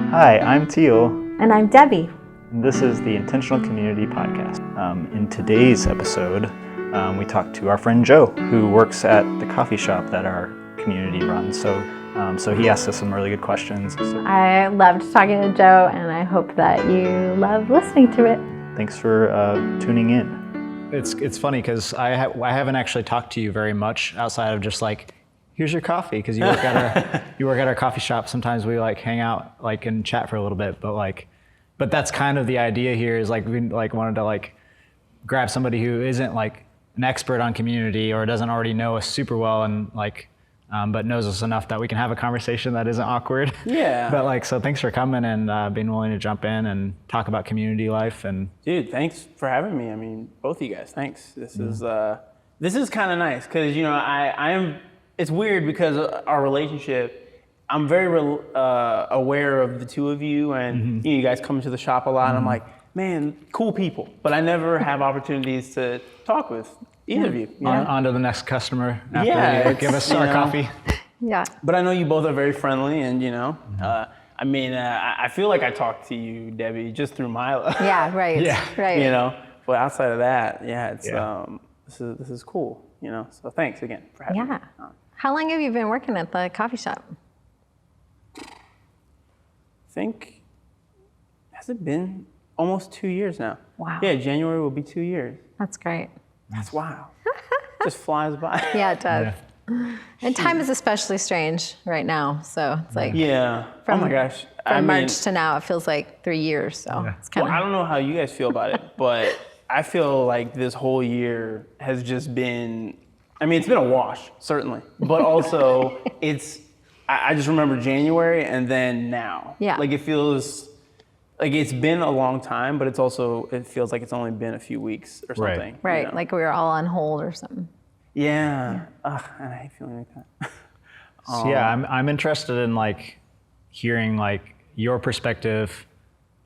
Hi, I'm Teel. And I'm Debbie. And this is the Intentional Community Podcast. In today's episode, we talked to our friend Joe, who works at the coffee shop that our community runs. So he asked us some really good questions. So I loved talking to Joe, and I hope that you love listening to it. thanks for tuning in. It's funny because I haven't actually talked to you very much outside of just like, here's your coffee, because you work at our coffee shop. Sometimes we like hang out like and chat for a little bit, but that's kind of the idea here is like we like wanted to like grab somebody who isn't like an expert on community or doesn't already know us super well and like but knows us enough that we can have a conversation that isn't awkward. Yeah. But like, so thanks for coming and being willing to jump in and talk about community life. And Dude, thanks for having me. I mean, both of you guys, thanks. This is kind of nice because, you know, I am, it's weird because our relationship, I'm very aware of the two of you and you guys come to the shop a lot and I'm like, man, cool people. But I never have opportunities to talk with either of you. on to the next customer after you give us our coffee. Yeah. But I know you both are very friendly and, you know, I mean, I feel like I talked to you, Debbie, just through Mila. Yeah, right. Yeah. Right. You know, but outside of that, it's this is cool, you know. So thanks again for having me. Yeah. How long have you been working at the coffee shop? I think, has it been almost 2 years now? Wow. Yeah, January will be 2 years. That's great. That's wild. Just flies by. Yeah, it does. Yeah. And time is especially strange right now. So it's like Yeah. Oh my gosh. from March to now, it feels like 3 years. So it's kind Well, I don't know how you guys feel about it, but I feel like this whole year has just been, I mean, it's been a wash, certainly, but also I just remember January and then now. Yeah. Like it feels like it's been a long time, but it feels like it's only been a few weeks or Right. something. right. you know? Like we were all on hold or something. Yeah. Ugh, and I hate feeling like that. So yeah, I'm interested in like hearing like your perspective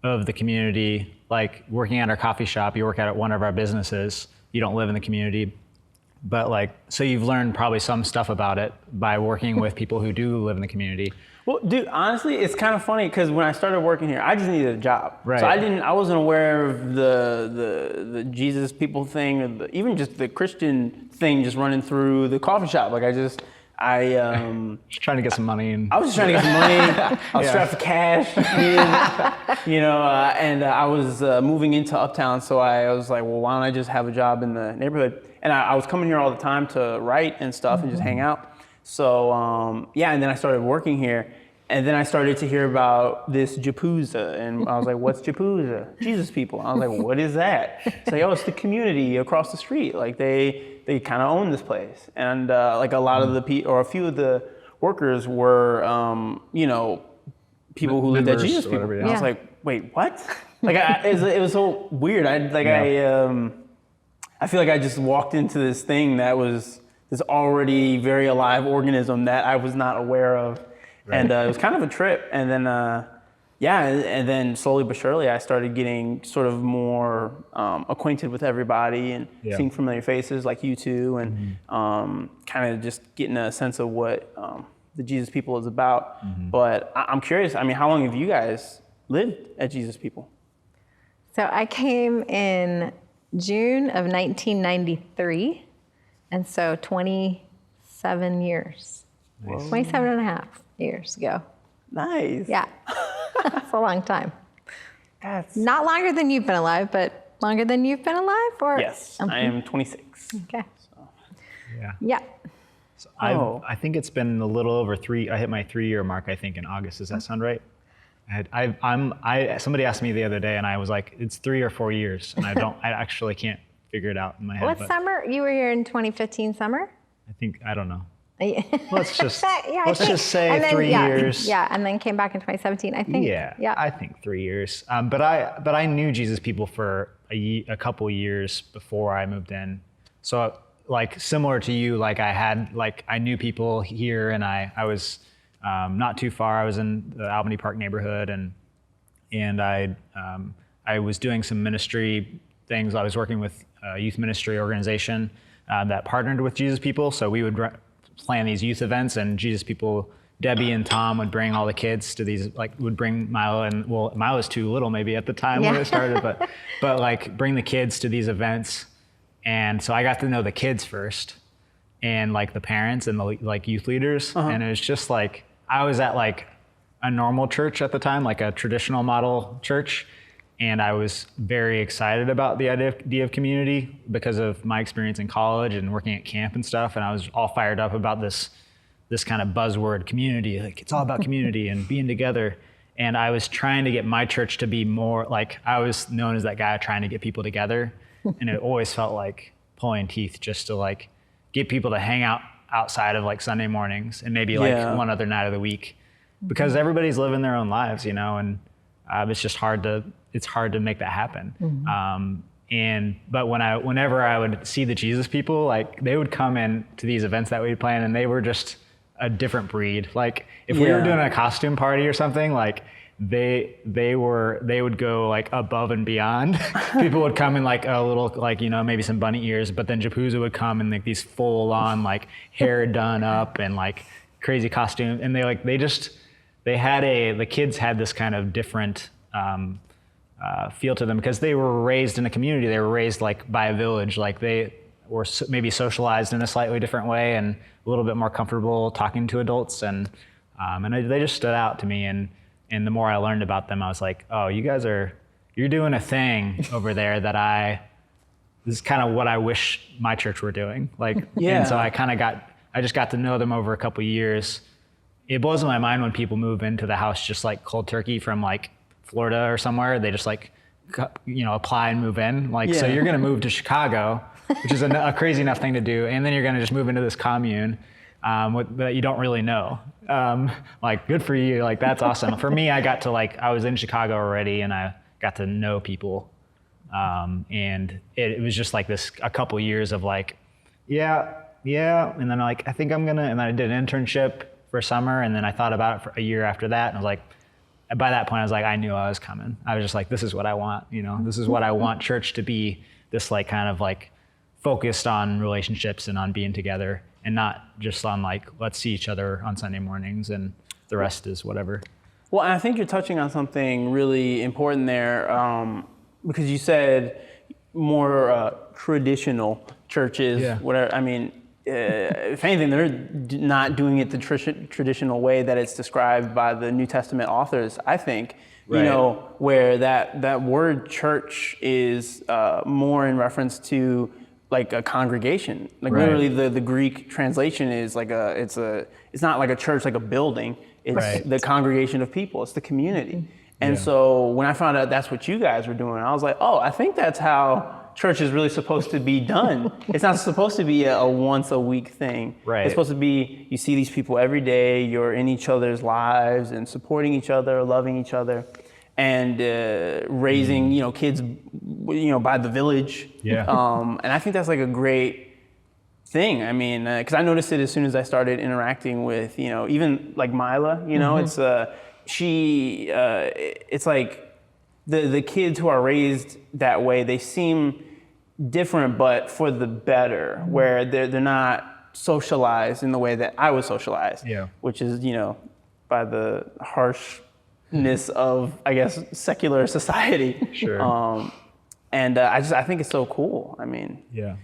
of the community, like working at our coffee shop, you work at one of our businesses, you don't live in the community, but like, so you've learned probably some stuff about it by working with people who do live in the community. Well, dude, honestly, it's kind of funny because when I started working here, I just needed a job. Right. So I wasn't aware of the Jesus people thing, or even just the Christian thing just running through the coffee shop. Like Just trying to get some money. I was just trying to get some money. I was strapped for cash, you know, and I was moving into Uptown. So I was like, well, why don't I just have a job in the neighborhood? And I was coming here all the time to write and stuff and just hang out. So, and then I started working here. And then I started to hear about this Japuza. And I was like, what's Japuza? Jesus people. I was like, what is that? It's like, oh, it's the community across the street. Like they kind of own this place. And like a lot of a few of the workers were, you know, people who lived at Jesus people. Whatever, And I was like, wait, what? Like it was so weird. I feel like I just walked into this thing that was this already very alive organism that I was not aware of. Right. And it was kind of a trip. And then, and then slowly but surely I started getting sort of more acquainted with everybody and seeing familiar faces like you two and kind of just getting a sense of what the Jesus People is about. But I'm curious, I mean, how long have you guys lived at Jesus People? So I came in June of 1993. And so 27 years. Nice. 27 and a half years ago. Nice. Yeah. That's a long time. That's not longer than you've been alive, but longer than you've been alive? Or yes, I am 26. Okay. So. Yeah. So I think it's been a little over I hit my 3-year mark, I think, in August. Does that sound right? Somebody asked me the other day and I was like, it's 3 or 4 years. And I actually can't figure it out in my head. What summer? You were here in 2015 summer? I don't know. Let's just say then, 3 years. Yeah, and then came back in 2017, I think. Yeah. I think 3 years. But I knew Jesus People for a couple years before I moved in. So like similar to you, like I knew people here and I was not too far. I was in the Albany Park neighborhood and I was doing some ministry things. I was working with a youth ministry organization that partnered with Jesus People. So we would plan these youth events and Jesus People Debbie and Tom would bring all the kids to these, like would bring Milo, and well, Milo was too little maybe at the time when it started, but like bring the kids to these events. And so I got to know the kids first, and like the parents and the like youth leaders. And it was just like, I was at like a normal church at the time, like a traditional model church. And I was very excited about the idea of community because of my experience in college and working at camp and stuff. And I was all fired up about this kind of buzzword community, like it's all about community and being together. And I was trying to get my church to be more like, I was known as that guy trying to get people together. And it always felt like pulling teeth just to like get people to hang out outside of like Sunday mornings and maybe like one other night of the week, because everybody's living their own lives, you know, and it's just hard to make that happen. But whenever I would see the Jesus people, like they would come in to these events that we'd plan, and they were just a different breed. Like if we were doing a costume party or something, like they would go like above and beyond. People would come in like a little, like, you know, maybe some bunny ears, but then Japuza would come in like these full on like hair done up and like crazy costume. And the kids had this kind of different feel to them because they were raised in a community. They were raised like by a village. Like they were maybe socialized in a slightly different way and a little bit more comfortable talking to adults. And they just stood out to me. And the more I learned about them, I was like, oh, you're doing a thing over there this is kind of what I wish my church were doing. Like, and so I just got to know them over a couple of years. It blows my mind when people move into the house just like cold turkey from like Florida or somewhere. They just like, you know, apply and move in. Like, so you're going to move to Chicago, which is a crazy enough thing to do. And then you're going to just move into this commune that you don't really know. Like, good for you. Like, that's awesome. For me, I was in Chicago already and I got to know people. And it was just like a couple years of like, yeah. And then like, I think and then I did an internship for summer. And then I thought about it for a year after that. And I was like, by that point, I was like, I knew I was coming. I was just like, this is what I want. You know, this is what I want church to be, this like kind of like focused on relationships and on being together and not just on like, let's see each other on Sunday mornings and the rest is whatever. Well, I think you're touching on something really important there because you said more traditional churches, whatever. I mean, if anything, they're not doing it the traditional way that it's described by the New Testament authors, I think. Right. You know, where that word church is more in reference to like a congregation. Like literally the Greek translation is like it's not like a church, like a building. It's the congregation of people. It's the community. And so when I found out that's what you guys were doing, I was like, oh, I think that's how church is really supposed to be done. It's not supposed to be a once a week thing. Right. It's supposed to be, you see these people every day, you're in each other's lives and supporting each other, loving each other, and raising, you know, kids, you know, by the village. Yeah. And I think that's like a great thing. I mean, because I noticed it as soon as I started interacting with, you know, even like Mila, you know, it's it's like the kids who are raised that way, they seem different, but for the better, where they're not socialized in the way that I was socialized, which is, you know, by the harshness of, I guess, secular society. Sure. I think it's so cool. I mean, yeah.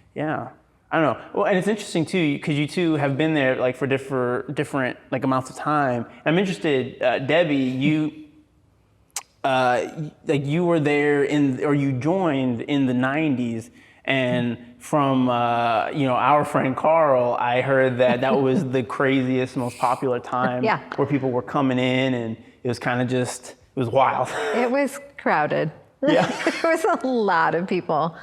I don't know. Well, and it's interesting too, because you two have been there like for different like amounts of time. I'm interested, Debbie, you were there you joined in the 90s, and from you know, our friend Carl, I heard that was the craziest, most popular time where people were coming in, and it was kind of it was wild. It was crowded. Yeah. There was a lot of people,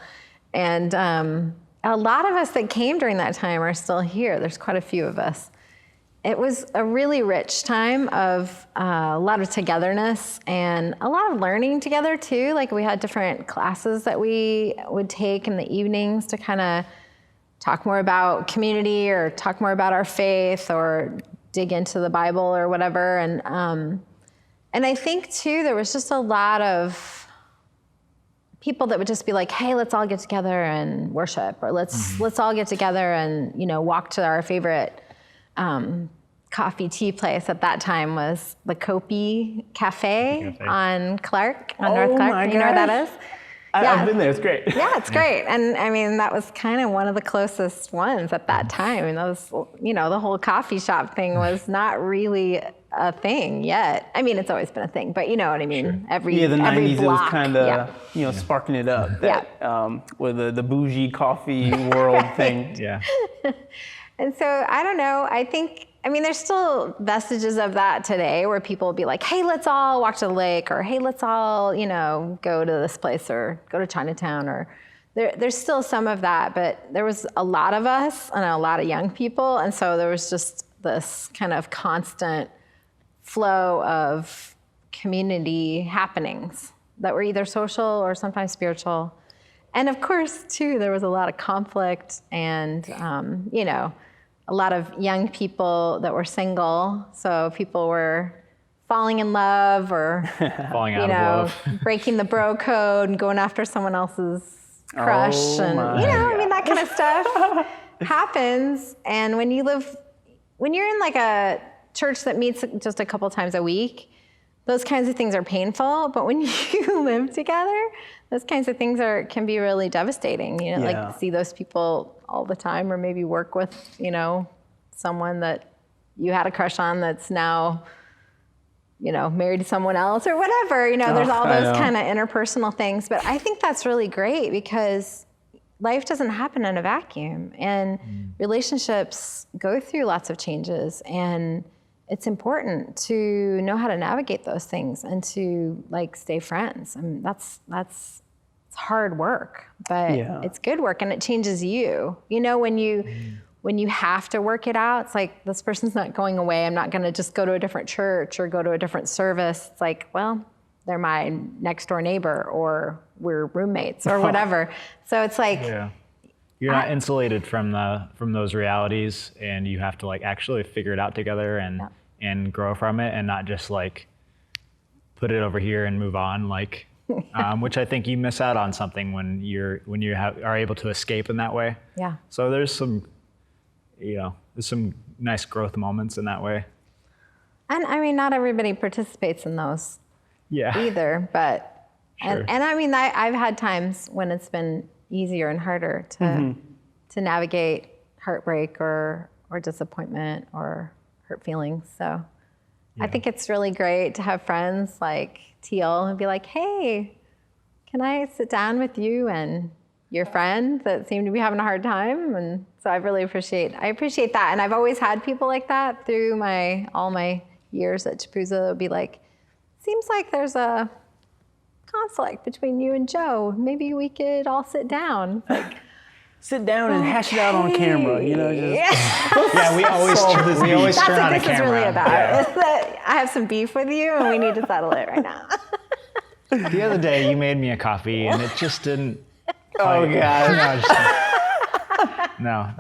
and a lot of us that came during that time are still here. There's quite a few of us. It was a really rich time of a lot of togetherness and a lot of learning together too. Like we had different classes that we would take in the evenings to kind of talk more about community or talk more about our faith or dig into the Bible or whatever. And I think too, there was just a lot of people that would just be like, hey, let's all get together and worship, or let's all get together and, you know, walk to our favorite coffee tea place at that time was the Kopi Cafe on Clark, on North Clark. my You know where that gosh. is? I've been there. It's great. Yeah, it's great. And I mean, that was kind of one of the closest ones at that time. And that was, the whole coffee shop thing was not really a thing yet. I mean, it's always been a thing, but you know what I mean? Sure. Every The 90s, block, it was kind of, sparking it up. With the bougie coffee world thing. Yeah. And so I don't know. There's still vestiges of that today where people will be like, hey, let's all walk to the lake, or hey, let's all, go to this place or go to Chinatown, or there's still some of that, but there was a lot of us and a lot of young people. And so there was just this kind of constant flow of community happenings that were either social or sometimes spiritual. And of course, too, there was a lot of conflict and, a lot of young people that were single. So people were falling in love or, Falling out of love. breaking the bro code and going after someone else's crush. That kind of stuff happens. And when you're in like a church that meets just a couple times a week, those kinds of things are painful. But when you live together, those kinds of things can be really devastating. Like see those people all the time, or maybe work with, someone that you had a crush on that's now, married to someone else or whatever. There's all those kind of interpersonal things. But I think that's really great because life doesn't happen in a vacuum, and relationships go through lots of changes, and it's important to know how to navigate those things and to stay friends. I mean, it's hard work, but it's good work, and it changes you. When you have to work it out, it's like, this person's not going away. I'm not going to just go to a different church or go to a different service. It's like, well, they're my next door neighbor, or we're roommates or whatever. So it's like, you're not insulated from those realities, and you have to actually figure it out together and grow from it, and not just put it over here and move on. Which I think you miss out on something when you are able to escape in that way. Yeah. So there's some nice growth moments in that way. And not everybody participates in those either, but, Sure. and I've had times when it's been easier and harder to navigate heartbreak or disappointment or hurt feelings. So I think it's really great to have friends like Teel and be like, hey, can I sit down with you and your friend that seem to be having a hard time? And so I appreciate that. And I've always had people like that through all my years at Chapuza. It would be like, seems like there's a conflict between you and Joe. Maybe we could all sit down. Sit down and hash it out on camera, we always turn on a camera. That's what this is really about. Is that I have some beef with you and we need to settle it right now. The other day you made me a coffee and it just didn't. Oh God. No.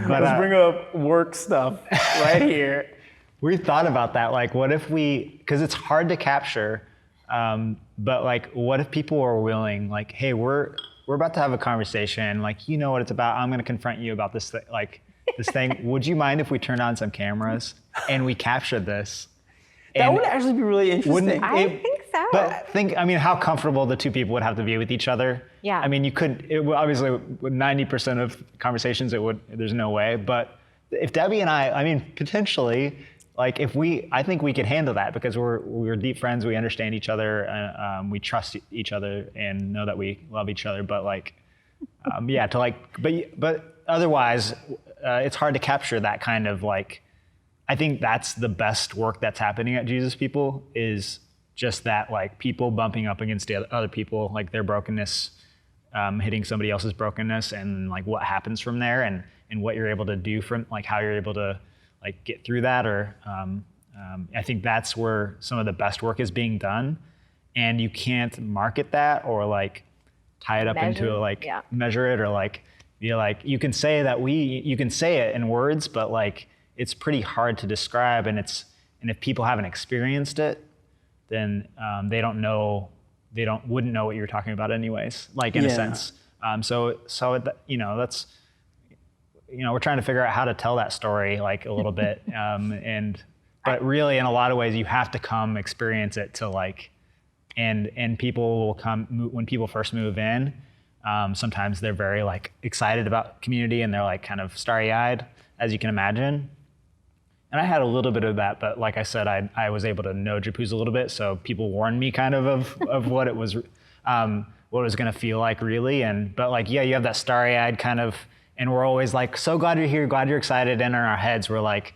But let's bring up work stuff right here. We thought about that. What if because it's hard to capture, but what if people were willing, hey, we're about to have a conversation, you know what it's about. I'm going to confront you about this thing. Would you mind if we turned on some cameras and we captured this? That would actually be really interesting. I think so. But how comfortable the two people would have to be with each other. Yeah. Obviously with 90% of conversations, there's no way. But if Debbie and I potentially, I think we could handle that because we're deep friends. We understand each other, and we trust each other and know that we love each other. But but otherwise, it's hard to capture that kind of I think that's the best work that's happening at Jesus People is just that people bumping up against other people, their brokenness, hitting somebody else's brokenness, and what happens from there, and what you're able to do from how you're able to get through that, or I think that's where some of the best work is being done, and you can't market that or tie it up into measure it, or be you can say that you can say it in words, but it's pretty hard to describe, and if people haven't experienced it, then they wouldn't know what you're talking about anyways, in a sense. So that's we're trying to figure out how to tell that story like a little bit. But really in a lot of ways you have to come experience it to like, and people will come when people first move in. Sometimes they're very like excited about community and they're like kind of starry-eyed, as you can imagine. And I had a little bit of that, but like I said, I was able to know Japoos a little bit, so people warned me kind of what it was, what it was gonna feel like really. But like, yeah, you have that starry-eyed kind of, and we're always like, so glad you're here, glad you're excited. And in our heads, we're like,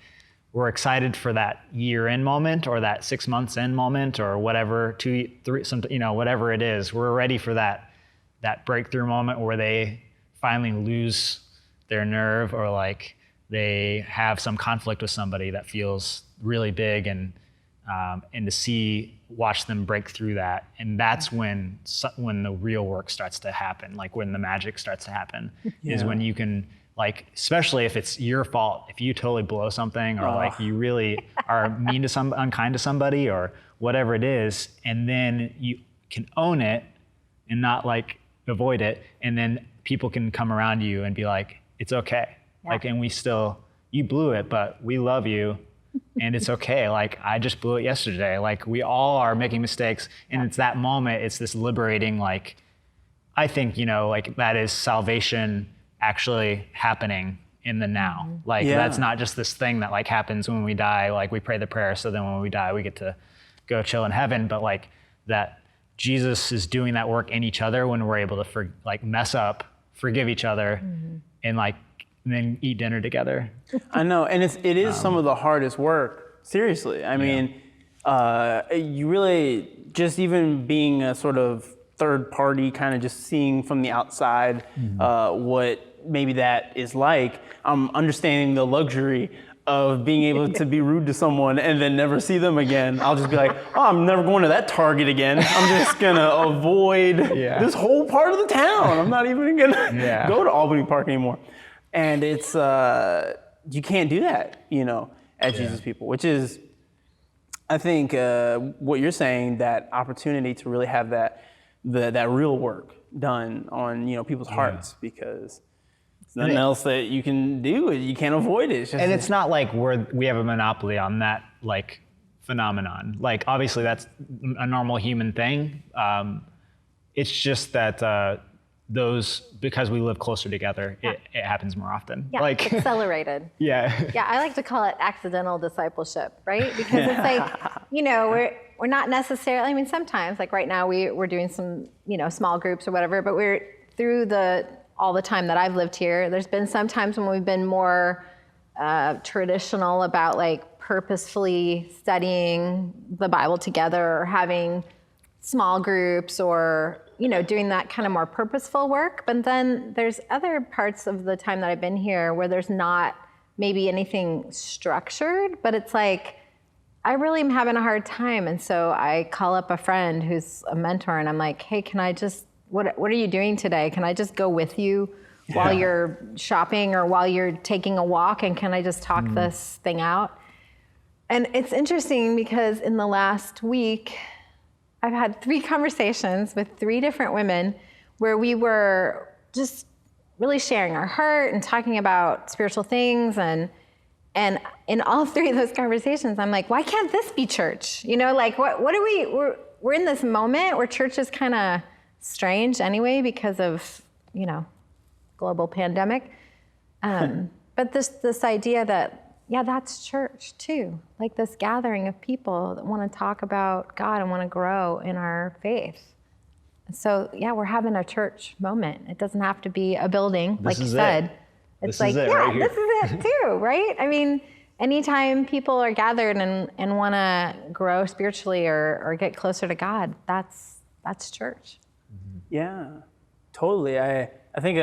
we're excited for that year in moment or that 6 months in moment or whatever, 2, 3, whatever it is. We're ready for that breakthrough moment where they finally lose their nerve or like they have some conflict with somebody that feels really big, and to watch them break through that. And that's when the real work starts to happen, like when the magic starts to happen, is when you can, like, especially if it's your fault, if you totally blow something or like you really are unkind to somebody or whatever it is, and then you can own it and not like avoid it, and then people can come around you and be like, it's okay. Yeah. Like, and you blew it, but we love you and it's okay. Like, I just blew it yesterday. Like, we all are making mistakes, and it's that moment, it's this liberating, like, I think, like that is salvation actually happening in the now. Like, that's not just this thing that like happens when we die, like we pray the prayer, so then when we die, we get to go chill in heaven, but like that Jesus is doing that work in each other when we're able to mess up, forgive each other, and then eat dinner together. I know, and it is some of the hardest work. Seriously, I mean, you really just even being a sort of third party, kind of just seeing from the outside what maybe that is like. I'm understanding the luxury of being able to be rude to someone and then never see them again. I'll just be like, I'm never going to that Target again. I'm just gonna avoid this whole part of the town. I'm not even gonna go to Albany Park anymore. And it's, you can't do that, at Jesus People, which is, I think, what you're saying, that opportunity to really have that real work done on, people's hearts, because nothing else that you can do. You can't avoid it. It's not like we have a monopoly on that like phenomenon. Like, obviously that's a normal human thing. It's just that because we live closer together, it happens more often. Yeah, like accelerated. Yeah, I like to call it accidental discipleship, right? Because it's like, we're not necessarily, I mean, sometimes, like right now we're doing some, small groups or whatever, but we're through all the time that I've lived here, there's been some times when we've been more traditional about like purposefully studying the Bible together or having small groups or, doing that kind of more purposeful work. But then there's other parts of the time that I've been here where there's not maybe anything structured, but it's like, I really am having a hard time. And so I call up a friend who's a mentor and I'm like, hey, can I just, what are you doing today? Can I just go with you while you're shopping or while you're taking a walk? And can I just talk this thing out? And it's interesting because in the last week, I've had 3 conversations with 3 different women where we were just really sharing our heart and talking about spiritual things. And in all 3 of those conversations, I'm like, why can't this be church? Like what are we're in this moment where church is kind of strange anyway because of, global pandemic. But this idea that, that's church too. Like this gathering of people that want to talk about God and want to grow in our faith. So we're having a church moment. It doesn't have to be a building, like you said. It's like, this is it too, right? I mean, anytime people are gathered and want to grow spiritually or get closer to God, that's church. Yeah, totally. I think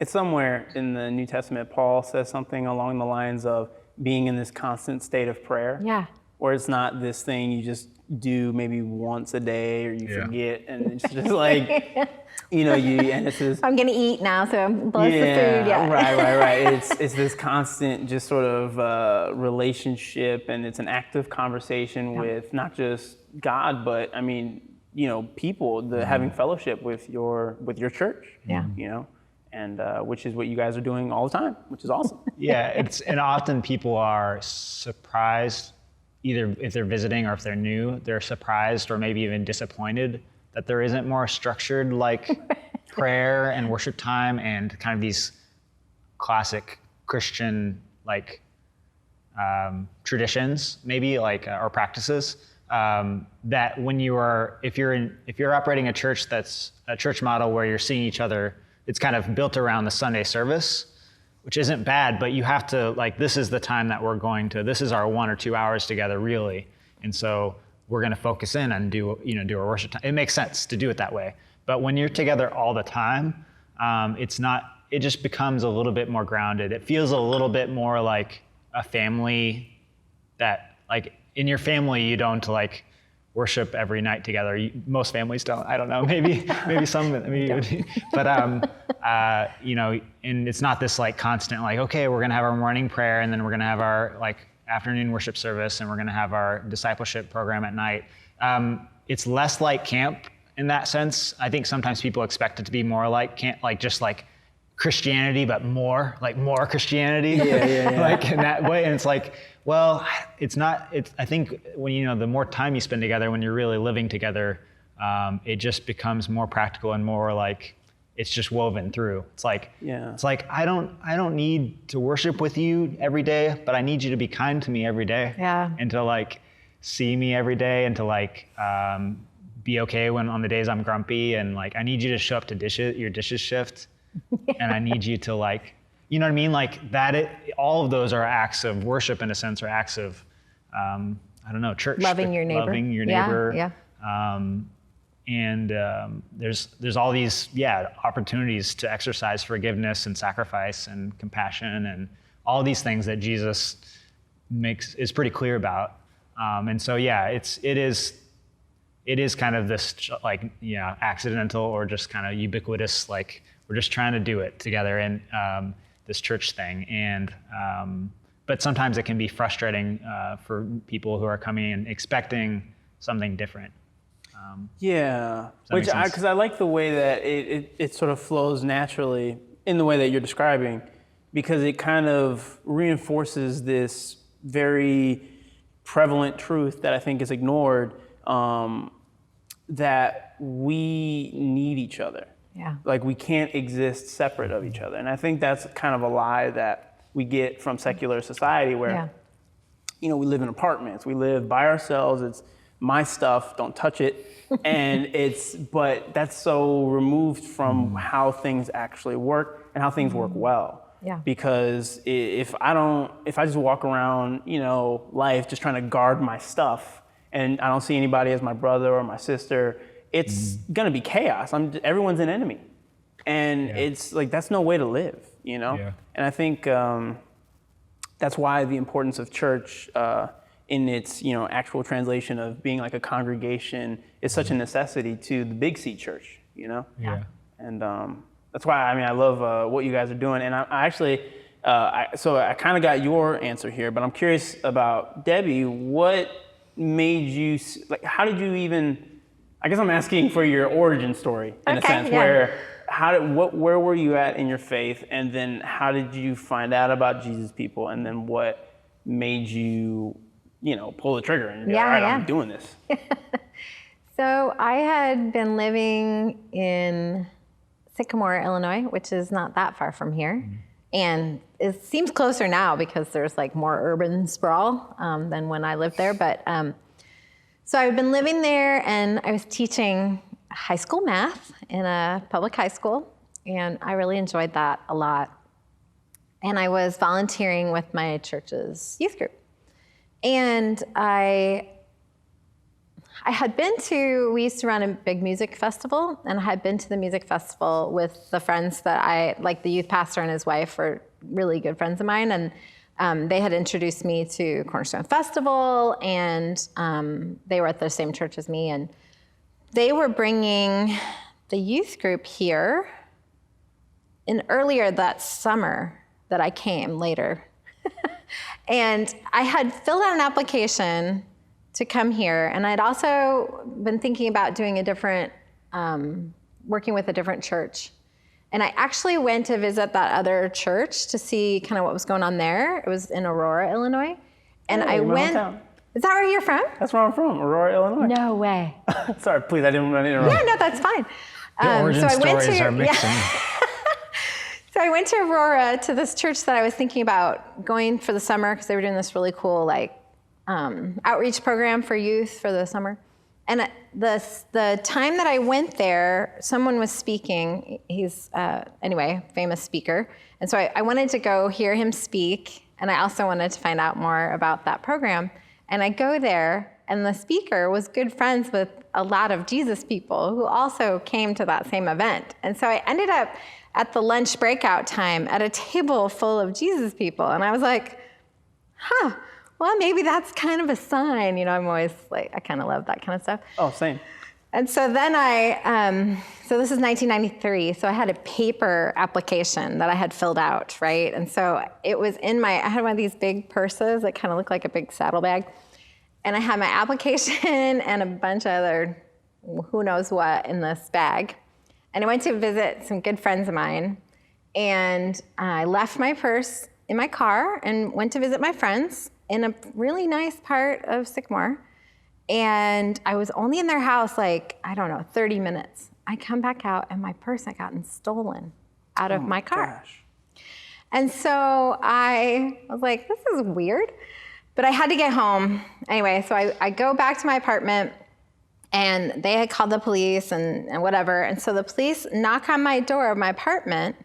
it's somewhere in the New Testament, Paul says something along the lines of being in this constant state of prayer. Yeah. Where it's not this thing you just do maybe once a day or you forget, and it's just like, and it's this. I'm gonna eat now, so bless the food. Yeah. Right. It's this constant just sort of relationship, and it's an active conversation with not just God, but I mean, people, having fellowship with your church. Yeah. and which is what you guys are doing all the time, which is awesome. Yeah, and often people are surprised, either if they're visiting or if they're new, they're surprised or maybe even disappointed that there isn't more structured like prayer and worship time and kind of these classic Christian like traditions, maybe like or practices. That when if you're operating a church that's a church model where you're seeing each other, it's kind of built around the Sunday service, which isn't bad, but you have to like, this is the time that this is our 1 or 2 hours together really. And so we're going to focus in and do our worship time. It makes sense to do it that way. But when you're together all the time, it just becomes a little bit more grounded. It feels a little bit more like a family that like, in your family, you don't like worship every night together. Most families don't. I don't know. Maybe some. But and it's not this like constant like, okay, we're gonna have our morning prayer and then we're gonna have our like afternoon worship service and we're gonna have our discipleship program at night. It's less like camp in that sense. I think sometimes people expect it to be more like camp, like just like Christianity, but more Christianity. Yeah. Like in that way, and it's like. Well, it's not. I think when the more time you spend together, when you're really living together, it just becomes more practical and more like it's just woven through. It's like I don't need to worship with you every day, but I need you to be kind to me every day. Yeah. And to like see me every day, and to like be okay when on the days I'm grumpy, and like I need you to show up to your dishes shift, and I need you to like. You know what I mean? Like that, all of those are acts of worship in a sense, or acts of, church. Loving your neighbor. Loving your neighbor. Yeah. There's all these, opportunities to exercise forgiveness and sacrifice and compassion and all these things that Jesus is pretty clear about. And so, it is kind of this like, accidental or just kind of ubiquitous, like we're just trying to do it together. And, this church thing, and but sometimes it can be frustrating for people who are coming and expecting something different. Because I like the way that it sort of flows naturally in the way that you're describing, because it kind of reinforces this very prevalent truth that I think is ignored, that we need each other. Yeah. Like we can't exist separate of each other. And I think that's kind of a lie that we get from secular society where, we live in apartments, we live by ourselves, it's my stuff, don't touch it. And but that's so removed from how things actually work and how things work well. Yeah. Because if I just walk around, life just trying to guard my stuff and I don't see anybody as my brother or my sister, it's gonna be chaos. Everyone's an enemy, and it's like that's no way to live, Yeah. And I think that's why the importance of church in its actual translation of being like a congregation is such a necessity to the Big C Church, Yeah. And that's why I love what you guys are doing. And I actually, so I kind of got your answer here, but I'm curious about Debbie. What made you like? How did you even? I guess I'm asking for your origin story in a sense. Where were you at in your faith, and then how did you find out about Jesus people, and then what made you, pull the trigger and be all right, I'm doing this. So I had been living in Sycamore, Illinois, which is not that far from here, and it seems closer now because there's like more urban sprawl than when I lived there, but. So I've been living there, and I was teaching high school math in a public high school, and I really enjoyed that a lot. And I was volunteering with my church's youth group. And I had been we used to run a big music festival, and I had been to the music festival with the friends that like the youth pastor and his wife were really good friends of mine, and they had introduced me to Cornerstone Festival, and they were at the same church as me, and they were bringing the youth group here earlier that summer that I came later. And I had filled out an application to come here, and I'd also been thinking about doing working with a different church. And I actually went to visit that other church to see kind of what was going on there. It was in Aurora, Illinois. And I went. Hometown. Is that where you're from? That's where I'm from, Aurora, Illinois. No way. Sorry, please, I didn't want to interrupt. Yeah, no, that's fine. The origin stories are mixing. So I went to Aurora to this church that I was thinking about going for the summer because they were doing this really cool outreach program for youth for the summer. And the time that I went there, someone was speaking. He's, famous speaker. And so I wanted to go hear him speak. And I also wanted to find out more about that program. And I go there, and the speaker was good friends with a lot of Jesus people who also came to that same event. And so I ended up at the lunch breakout time at a table full of Jesus people. And I was like, well, maybe that's kind of a sign. I'm always like, I kind of love that kind of stuff. Oh, same. And so then so this is 1993, so I had a paper application that I had filled out, right? And so it was I had one of these big purses that kind of looked like a big saddlebag. And I had my application and a bunch of other who knows what in this bag. And I went to visit some good friends of mine. And I left my purse in my car and went to visit my friends in a really nice part of Sycamore. And I was only in their house 30 minutes. I come back out and my purse had gotten stolen out of my car. Gosh. And so I was like, this is weird. But I had to get home. Anyway, so I go back to my apartment and they had called the police and whatever. And so the police knock on my door of my apartment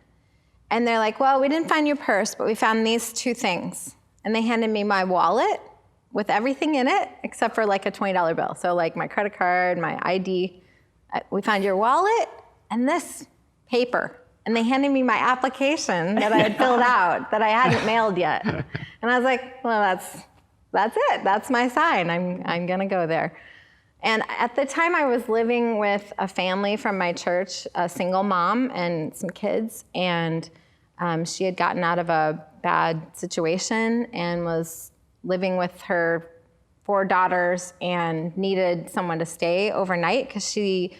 and they're like, well, we didn't find your purse, but we found these two things. And they handed me my wallet with everything in it, except for a $20 bill. So my credit card, my ID. We found your wallet and this paper. And they handed me my application that I had filled out that I hadn't mailed yet. And I was like, well, that's it. That's my sign. I'm gonna go there. And at the time I was living with a family from my church, a single mom and some kids. And she had gotten out of a bad situation and was living with her 4 daughters and needed someone to stay overnight because the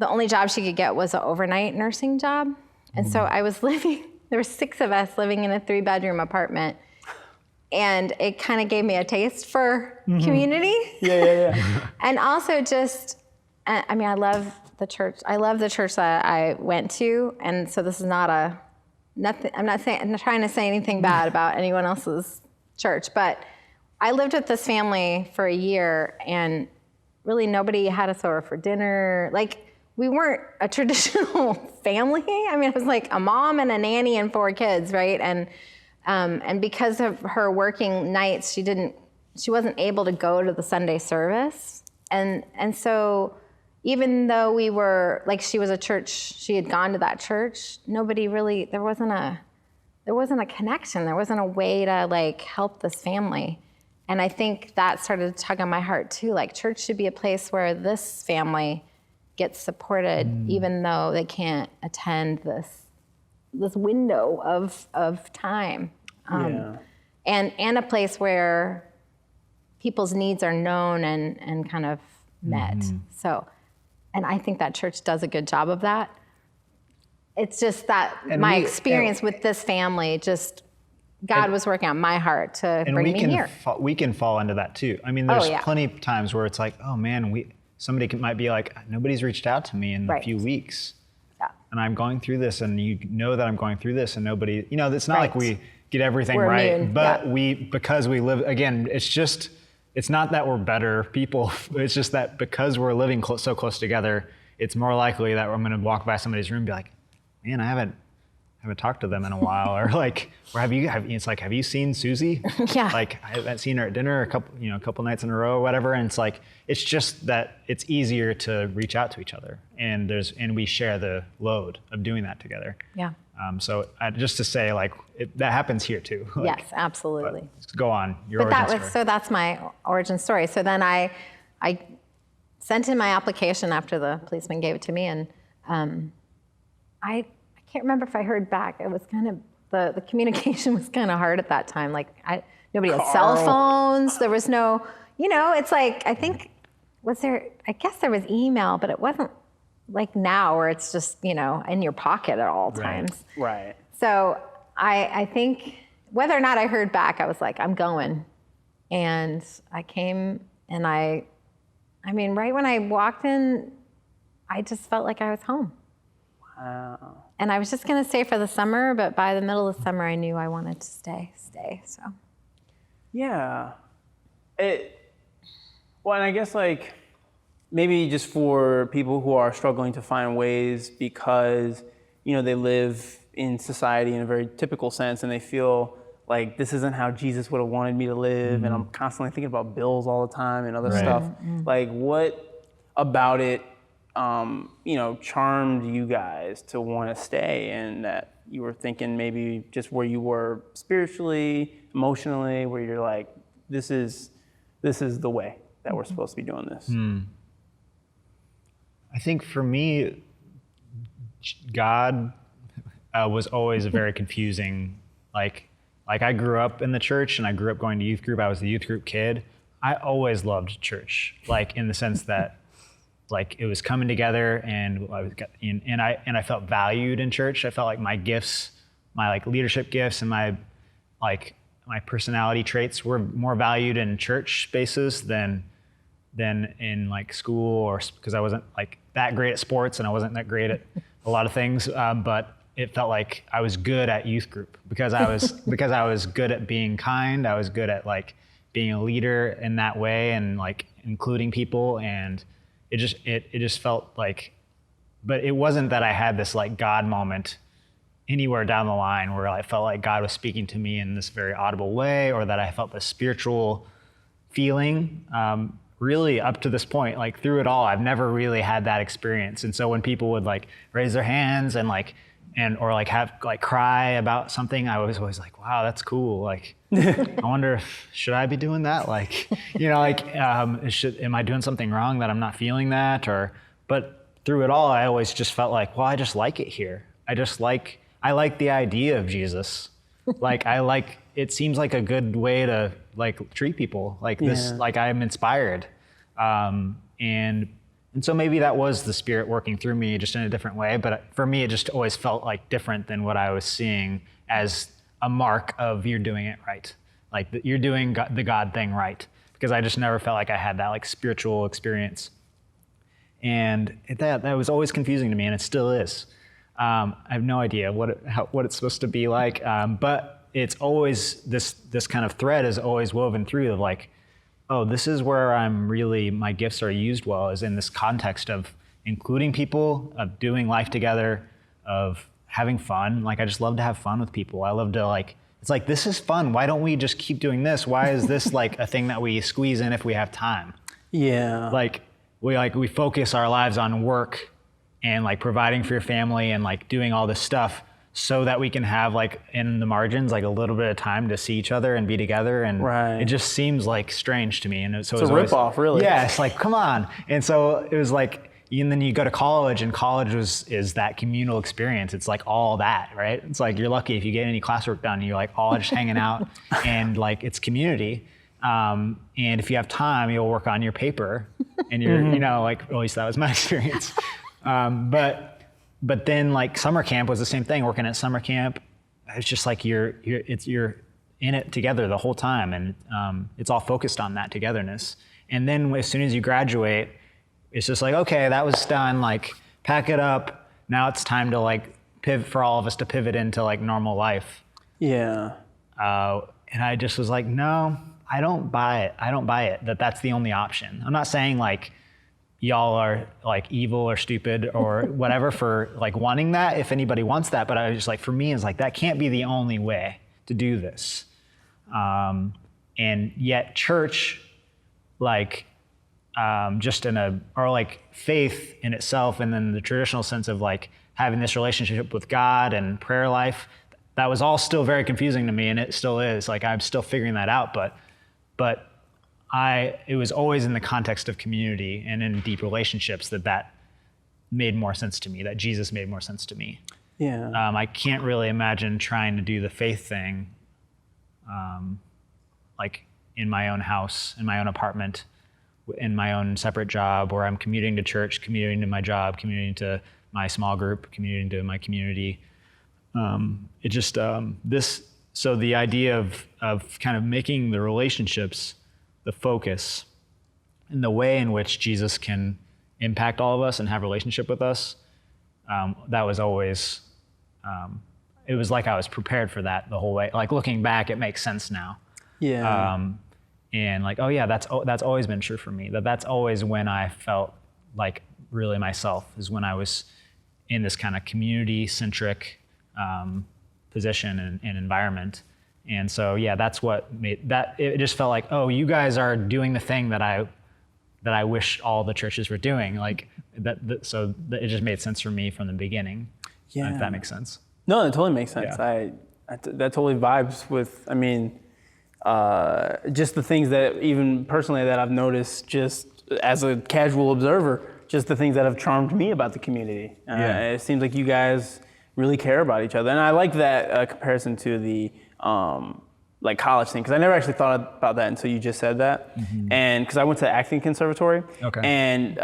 only job she could get was an overnight nursing job. And so I was there were 6 of us living in a 3-bedroom apartment. And it kind of gave me a taste for community. Yeah. And also just, I love the church. I love the church that I went to. And so this is I'm not trying to say anything bad about anyone else's church, but I lived with this family for a year and really nobody had us over for dinner. We weren't a traditional family. It was a mom and a nanny and 4 kids, right? And because of her working nights, she wasn't able to go to the Sunday service. And so even though we were, she was a church, she had gone to that church, nobody really, there wasn't a connection. There wasn't a way to help this family. And I think that started to tug on my heart too. Church should be a place where this family gets supported, even though they can't attend this window of time. And a place where people's needs are known and kind of met. So, and I think that church does a good job of that. It's just that my experience with this family, God was working on my heart to bring me here. We can fall into that too. There's plenty of times where it's oh man, somebody might be nobody's reached out to me in a few weeks. Yeah. And I'm going through this and you know that I'm going through this and nobody, it's not like we get everything we're right, immune. but because we live, again, it's not that we're better people. It's just that because we're living so close together, it's more likely that I'm going to walk by somebody's room and be like, man, I haven't talked to them in a while, or have you seen Susie? Yeah. I haven't seen her at dinner a couple nights in a row or whatever. And it's just that it's easier to reach out to each other, and we share the load of doing that together. Yeah. So just to say, that happens here too. Yes, absolutely. Go on. So that's my origin story. So then I sent in my application after the policeman gave it to me, and I can't remember if I heard back. It was kind of the communication was kind of hard at that time. Nobody had cell phones. There was no, it's I think I guess there was email, but it wasn't like now where it's just, in your pocket at all times. Right. So I think whether or not I heard back, I was like, I'm going. And I came and right when I walked in, I just felt like I was home. Wow. And I was just going to stay for the summer, but by the middle of the summer, I knew I wanted to stay. So. Yeah. Well, and I guess like maybe just for people who are struggling to find ways because, they live in society in a very typical sense and they feel like this isn't how Jesus would have wanted me to live. And I'm constantly thinking about bills all the time and other stuff. Like what about it, charmed you guys to want to stay, and that you were thinking maybe just where you were spiritually, emotionally, where you're like, this is the way that we're supposed to be doing this. I think for me, God was always a very confusing, like I grew up in the church and I grew up going to youth group. I was the youth group kid. I always loved church, like in the sense that like it was coming together and I felt valued in church. I felt like my gifts, my like leadership gifts and my personality traits were more valued in church spaces than in like school, or because I wasn't like that great at sports and I wasn't that great at a lot of things. But it felt like I was good at youth group because I was good at being kind. I was good at like being a leader in that way and like including people. And it just felt like, but it wasn't that I had this like God moment anywhere down the line where I felt like God was speaking to me in this very audible way, or that I felt this spiritual feeling. Really up to this point, like through it all, I've never really had that experience. And so when people would like raise their hands and or like have like cry about something, I was always like, wow, that's cool. Like, I wonder if, should I be doing that? Like, am I doing something wrong that I'm not feeling that? But through it all, I always just felt like, well, I just like it here. I like the idea of Jesus. It seems like a good way to like treat people like this, like I'm inspired. And so maybe that was the Spirit working through me just in a different way. But for me, it just always felt like different than what I was seeing as a mark of you're doing it right. Like you're doing the God thing right. Because I just never felt like I had that like spiritual experience. And that was always confusing to me, and it still is. I have no idea what it's supposed to be like, but it's always this kind of thread is always woven through of like, oh, this is where my gifts are used well, is in this context of including people, of doing life together, of having fun. Like I just love to have fun with people. I love to it's like, this is fun. Why don't we just keep doing this? Why is this like a thing that we squeeze in if we have time? Yeah. We focus our lives on work and like providing for your family and like doing all this stuff so that we can have like in the margins like a little bit of time to see each other and be together. And it just seems like strange to me. And so it's a ripoff, really. Yeah, it's like, come on. And so it was like, and then you go to college, and college is that communal experience. It's like all that, right? It's like you're lucky if you get any classwork done. You're like all just hanging out, and like it's community. And if you have time, you'll work on your paper, and you're like, at least that was my experience. But then like summer camp was the same thing. Working at summer camp, it's just like you're in it together the whole time, and it's all focused on that togetherness. And then as soon as you graduate, it's just like, okay, that was done. Like pack it up. Now it's time to like pivot, for all of us to pivot into like normal life. Yeah. And I just was like, no, I don't buy it. I don't buy it that's the only option. I'm not saying like y'all are like evil or stupid or whatever for like wanting that, if anybody wants that. But I was just like, for me, it's like, that can't be the only way to do this. And yet church, like, or like faith in itself, and then the traditional sense of like having this relationship with God and prayer life, that was all still very confusing to me, and it still is. Like I'm still figuring that out, but it was always in the context of community and in deep relationships that made more sense to me, that Jesus made more sense to me. Yeah. I can't really imagine trying to do the faith thing, like in my own house, in my own apartment, in my own separate job, or I'm commuting to church, commuting to my job, commuting to my small group, commuting to my community. It just, so the idea of kind of making the relationships the focus, and the way in which Jesus can impact all of us and have a relationship with us, that was always, it was like I was prepared for that the whole way. Like looking back, it makes sense now. Yeah. And like, oh yeah, that's always been true for me. That's always when I felt like really myself, is when I was in this kind of community-centric position and environment. And so yeah, that's what made that. It just felt like, oh, you guys are doing the thing that I wish all the churches were doing. Like so it just made sense for me from the beginning. Yeah. If that makes sense. No, it totally makes sense. Yeah. That totally vibes with, I mean, just the things that even personally that I've noticed just as a casual observer, just the things that have charmed me about the community. It seems like you guys really care about each other. And I like that comparison to the like college thing, because I never actually thought about that until you just said that. Mm-hmm. And because I went to acting conservatory, and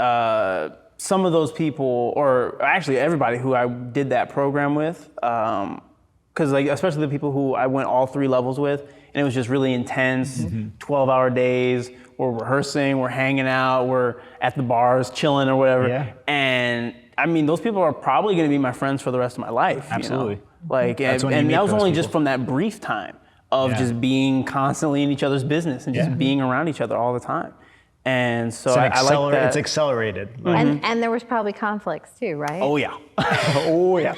some of those people, or actually everybody who I did that program with, because like especially the people who I went all 3 levels with, and it was just really intense, 12-hour days. We're rehearsing, we're hanging out, we're at the bars chilling or whatever. Yeah. And I mean, those people are probably going to be my friends for the rest of my life. Absolutely. You know? Like, and that was only just from that brief time of just being constantly in each other's business and just being around each other all the time. And so I like that. It's accelerated. And there was probably conflicts too, right? Oh yeah. Oh yeah.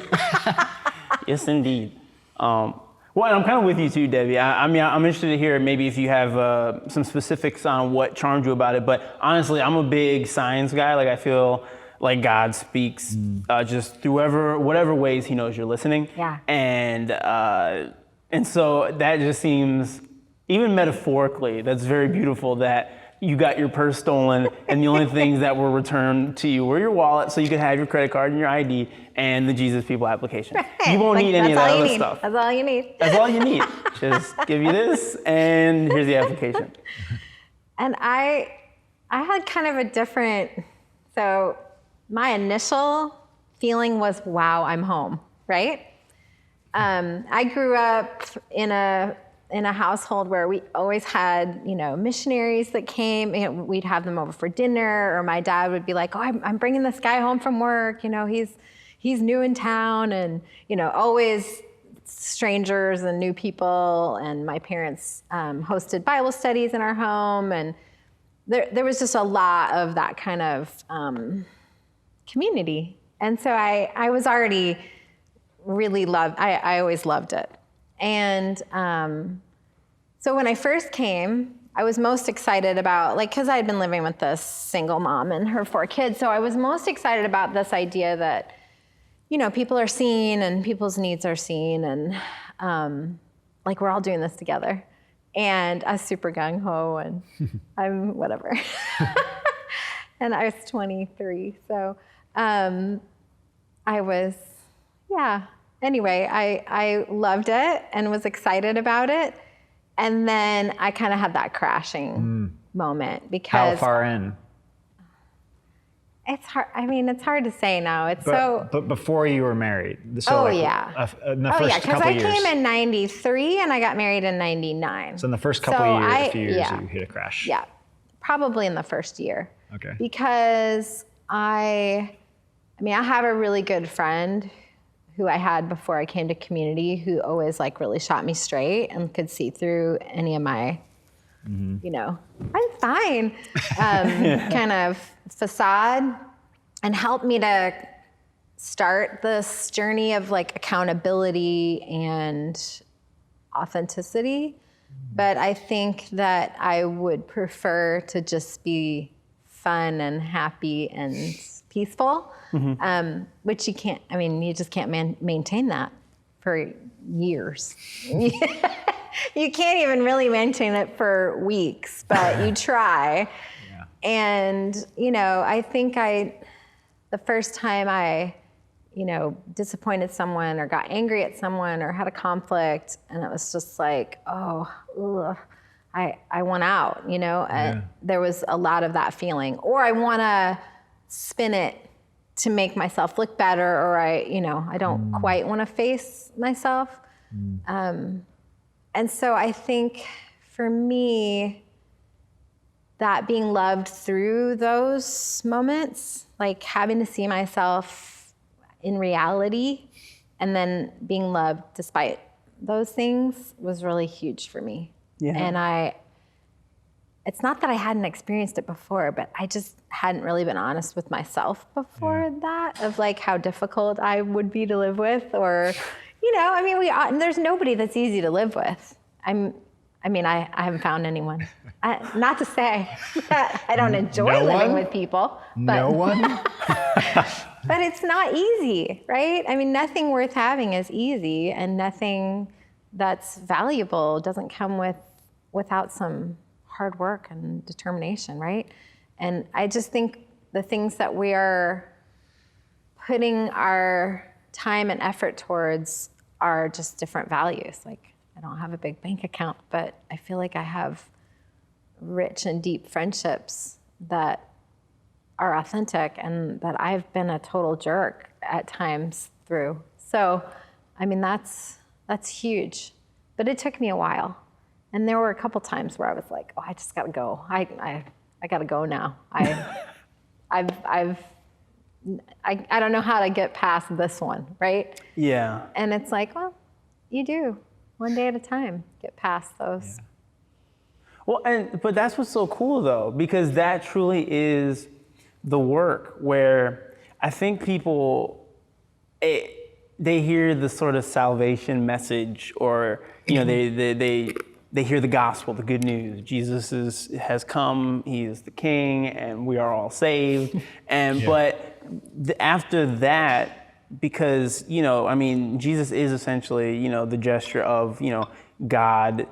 Yes, indeed. Well, I'm kind of with you too, Debbie. I mean, I'm interested to hear maybe if you have some specifics on what charmed you about it. But honestly, I'm a big science guy. Like I feel like God speaks just through whatever ways He knows you're listening. Yeah. And so that just seems, even metaphorically, that's very beautiful that you got your purse stolen and the only things that were returned to you were your wallet, so you could have your credit card and your ID and the Jesus People application. You won't need any of that other stuff. That's all you need. That's all you need. Just give you this and here's the application. And I had kind of a different, so my initial feeling was, wow, I'm home, right? I grew up in a household where we always had, missionaries that came. We'd have them over for dinner, or my dad would be like, "Oh, I'm bringing this guy home from work. He's new in town," and always strangers and new people. And my parents hosted Bible studies in our home, and there was just a lot of that kind of community. And so I was already really I always loved it. And so when I first came, I was most excited about, because I had been living with this single mom and her 4 kids, so I was most excited about this idea that, people are seen and people's needs are seen, and we're all doing this together. And I was super gung-ho, and I'm whatever. And I was 23, so I was, Anyway, I loved it and was excited about it. And then I kind of had that crashing moment because— How far in? It's hard. I mean, it's hard to say now. But before you were married. So in the first couple I years. came in 93 and I got married in 99. So in the first couple of years, a few years, you hit a crash. Yeah, probably in the first year. Okay. Because I have a really good friend who I had before I came to community, who always really shot me straight and could see through any of my, I'm fine, kind of facade, and helped me to start this journey of accountability and authenticity. But I think that I would prefer to just be fun and happy and peaceful. Which you can't, you just can't maintain that for years. You can't even really maintain it for weeks, but you try. Yeah. And, I think the first time I, disappointed someone or got angry at someone or had a conflict, and it was just I I want out, there was a lot of that feeling, or I want to spin it to make myself look better, or I don't quite want to face myself. And so I think for me, that being loved through those moments, like having to see myself in reality and then being loved despite those things was really huge for me. Yeah. And it's not that I hadn't experienced it before, but I just hadn't really been honest with myself before that, of like how difficult I would be to live with, or, there's nobody that's easy to live with. I haven't found anyone. Not to say that I don't enjoy living with people. But, no one? But it's not easy, right? Nothing worth having is easy, and nothing that's valuable doesn't come without some hard work and determination, right? And I just think the things that we are putting our time and effort towards are just different values. Like, I don't have a big bank account, but I feel like I have rich and deep friendships that are authentic and that I've been a total jerk at times through. So, that's huge. But it took me a while. And there were a couple times where I was like, oh, I just gotta go. I gotta go now. I don't know how to get past this one, right? Yeah. And it's like, well, you do. One day at a time, get past those. Yeah. Well, but that's what's so cool though, because that truly is the work where I think people, they hear the sort of salvation message, or, they hear the gospel, the good news. Jesus has come, he is the king, and we are all saved. But after that, because, Jesus is essentially, the gesture of, God,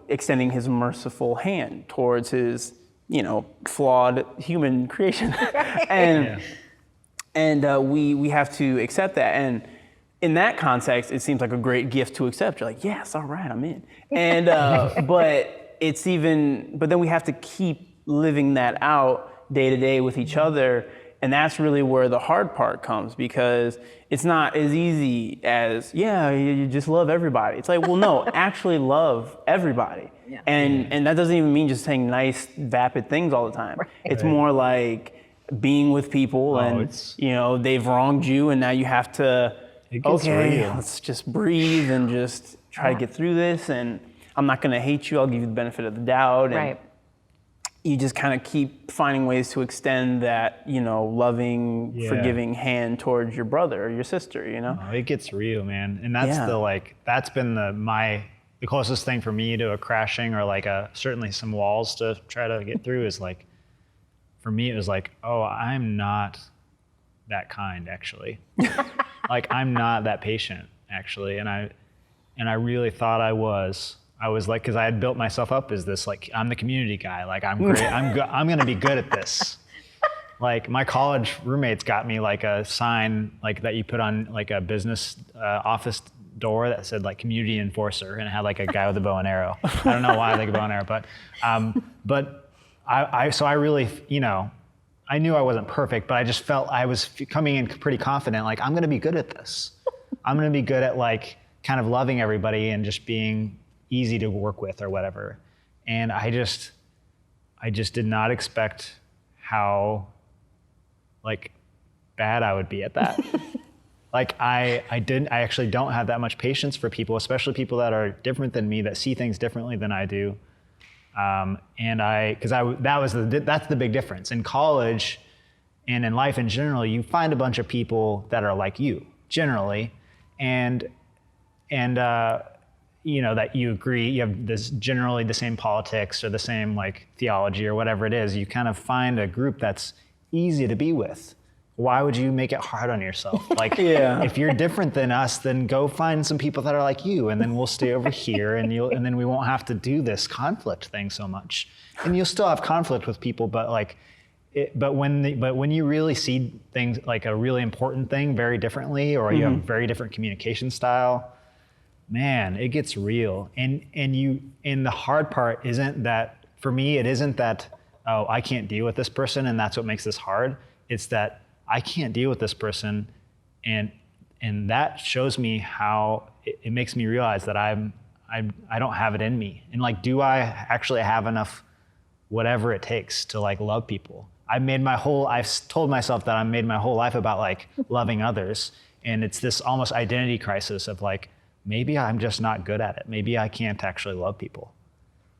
extending his merciful hand towards his, flawed human creation. And we have to accept that. And in that context, it seems like a great gift to accept. You're like, yes, all right, I'm in. And but then we have to keep living that out day to day with each other. And that's really where the hard part comes, because it's not as easy as, you just love everybody. It's like, well, no, actually love everybody. Yeah. And that doesn't even mean just saying nice, vapid things all the time. Right. It's more like being with people they've wronged you, and now you have to, let's just breathe and just try to get through this, and I'm not going to hate you. I'll give you the benefit of the doubt. And you just kind of keep finding ways to extend that, loving, forgiving hand towards your brother or your sister, Oh, it gets real, man. And that's that's been the closest thing for me to a crashing, or like certainly some walls to try to get through, is like, for me, it was like, oh, I'm not that kind, actually. Like, I'm not that patient, actually. And I really thought I was. I was like, because I had built myself up as this, like, I'm the community guy. Like, I'm great. I'm going to be good at this. Like, my college roommates got me like a sign, like, that you put on like a business office door that said like community enforcer, and it had like a guy with a bow and arrow. I don't know why I like a bow and arrow, but I really, I knew I wasn't perfect, but I just felt I was coming in pretty confident, like, I'm going to be good at this. I'm going to be good at like kind of loving everybody and just being easy to work with or whatever. And I just did not expect how like bad I would be at that. Like I actually don't have that much patience for people, especially people that are different than me, that see things differently than I do. That's the big difference. In college and in life in general, you find a bunch of people that are like you, generally, and that you agree, you have this generally the same politics or the same like theology or whatever it is. You kind of find a group that's easy to be with. Why would you make it hard on yourself? Like, if you're different than us, then go find some people that are like you, and then we'll stay over here, and then we won't have to do this conflict thing so much. And you'll still have conflict with people, but like, but when you really see things like a really important thing very differently, or you have a very different communication style, man, it gets real. And the hard part isn't that, for me, it isn't that, oh, I can't deal with this person and that's what makes this hard. It's that I can't deal with this person, and that shows me how it makes me realize that I don't have it in me. And like, do I actually have enough whatever it takes to like love people? I've told myself that I made my whole life about like loving others. And it's this almost identity crisis of like, maybe I'm just not good at it. Maybe I can't actually love people.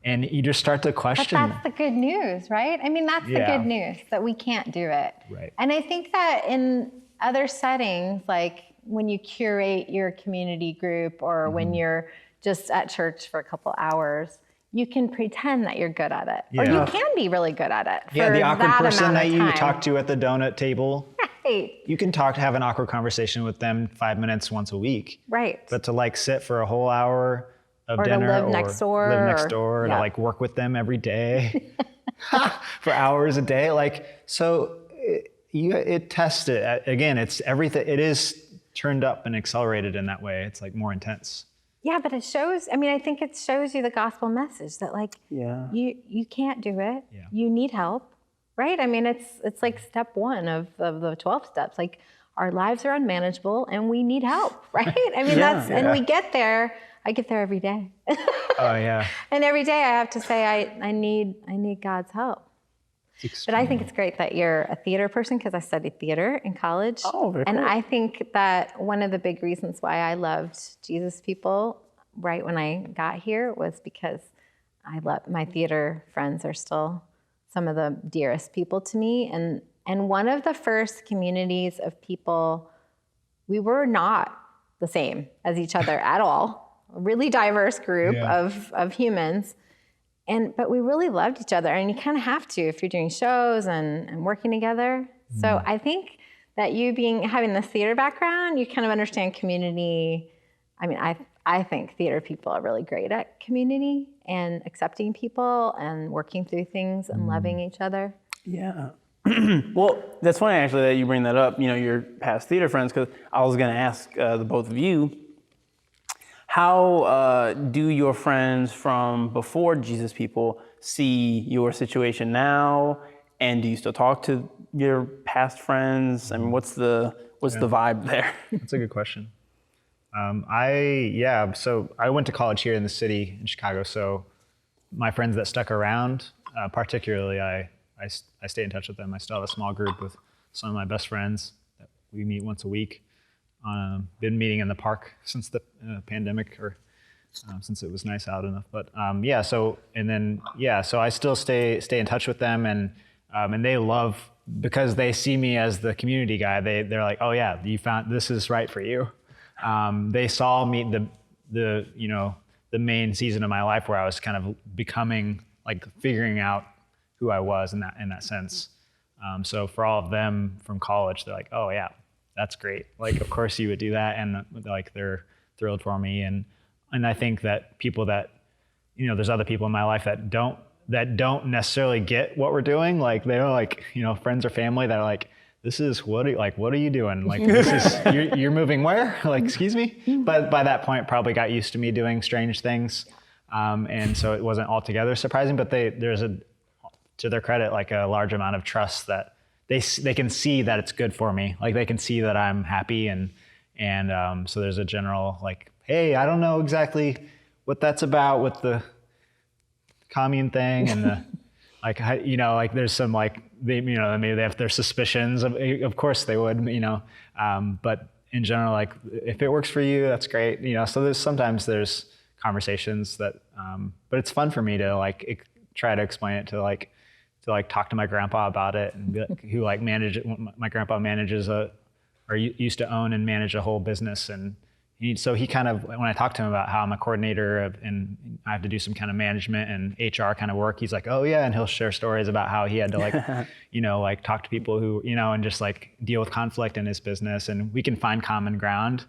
And you just start to question. But that's the good news, right? I mean, that's the good news, that we can't do it. Right. And I think that in other settings, like when you curate your community group or when you're just at church for a couple hours, you can pretend that you're good at it. Yeah. Or you can be really good at it. Yeah, the awkward person that you time. talk to at the donut table. Right. You can have an awkward conversation with them 5 minutes once a week. Right. But to like sit for a whole hour of Or dinner, to live next door, to like work with them every day for hours a day. Like, so it tests it. Again, it's everything. It is turned up and accelerated in that way. It's like more intense. Yeah, but it shows, I think it shows you the gospel message that like, you can't do it. Yeah. You need help, right? I mean, it's like step one of the 12 steps. Like our lives are unmanageable and we need help, right? I mean, and we get there. I get there every day. Oh yeah. And every day I have to say, I need God's help. But I think it's great that you're a theater person, because I studied theater in college. Oh, very And cool. I think that one of the big reasons why I loved Jesus People right when I got here was because my theater friends are still some of the dearest people to me. And one of the first communities of people, we were not the same as each other at all. A really diverse group of humans. But we really loved each other, and you kind of have to if you're doing shows and working together. So I think that you having this theater background, you kind of understand community. I mean, I think theater people are really great at community and accepting people and working through things and loving each other. Yeah. Well, that's funny actually that you bring that up, your past theater friends, because I was going to ask the both of you, how do your friends from before Jesus People see your situation now? And do you still talk to your past friends? I mean, what's the vibe there? That's a good question. So I went to college here in the city in Chicago. So my friends that stuck around, particularly, I stay in touch with them. I still have a small group with some of my best friends that we meet once a week. Been meeting in the park since the pandemic, or since it was nice out enough. But so I still stay in touch with them, and they love, because they see me as the community guy. They're like, oh yeah, you found this is right for you. They saw me the main season of my life where I was kind of becoming, like, figuring out who I was in that sense. So for all of them from college, they're like, oh yeah, that's great. Like, of course you would do that. And like, they're thrilled for me. And I think that people that, there's other people in my life that don't necessarily get what we're doing. Like, they're like, friends or family that are like, what are you doing? Like, you're moving where? Like, excuse me? But by that point, probably got used to me doing strange things. And so it wasn't altogether surprising, but there's to their credit, like a large amount of trust that they can see that it's good for me. Like, they can see that I'm happy, and so there's a general like, hey, I don't know exactly what that's about with the commune thing, and the like there's some like maybe they have their suspicions of course they would, but in general, like, if it works for you, that's great, so sometimes there's conversations that but it's fun for me to try to explain it to talk to my grandpa about it, and be like, who my grandpa manages or used to own and manage a whole business. And so he kind of, when I talk to him about how I'm a coordinator and I have to do some kind of management and HR kind of work, he's like, oh yeah. And he'll share stories about how he had to talk to people who, and just deal with conflict in his business, and we can find common ground.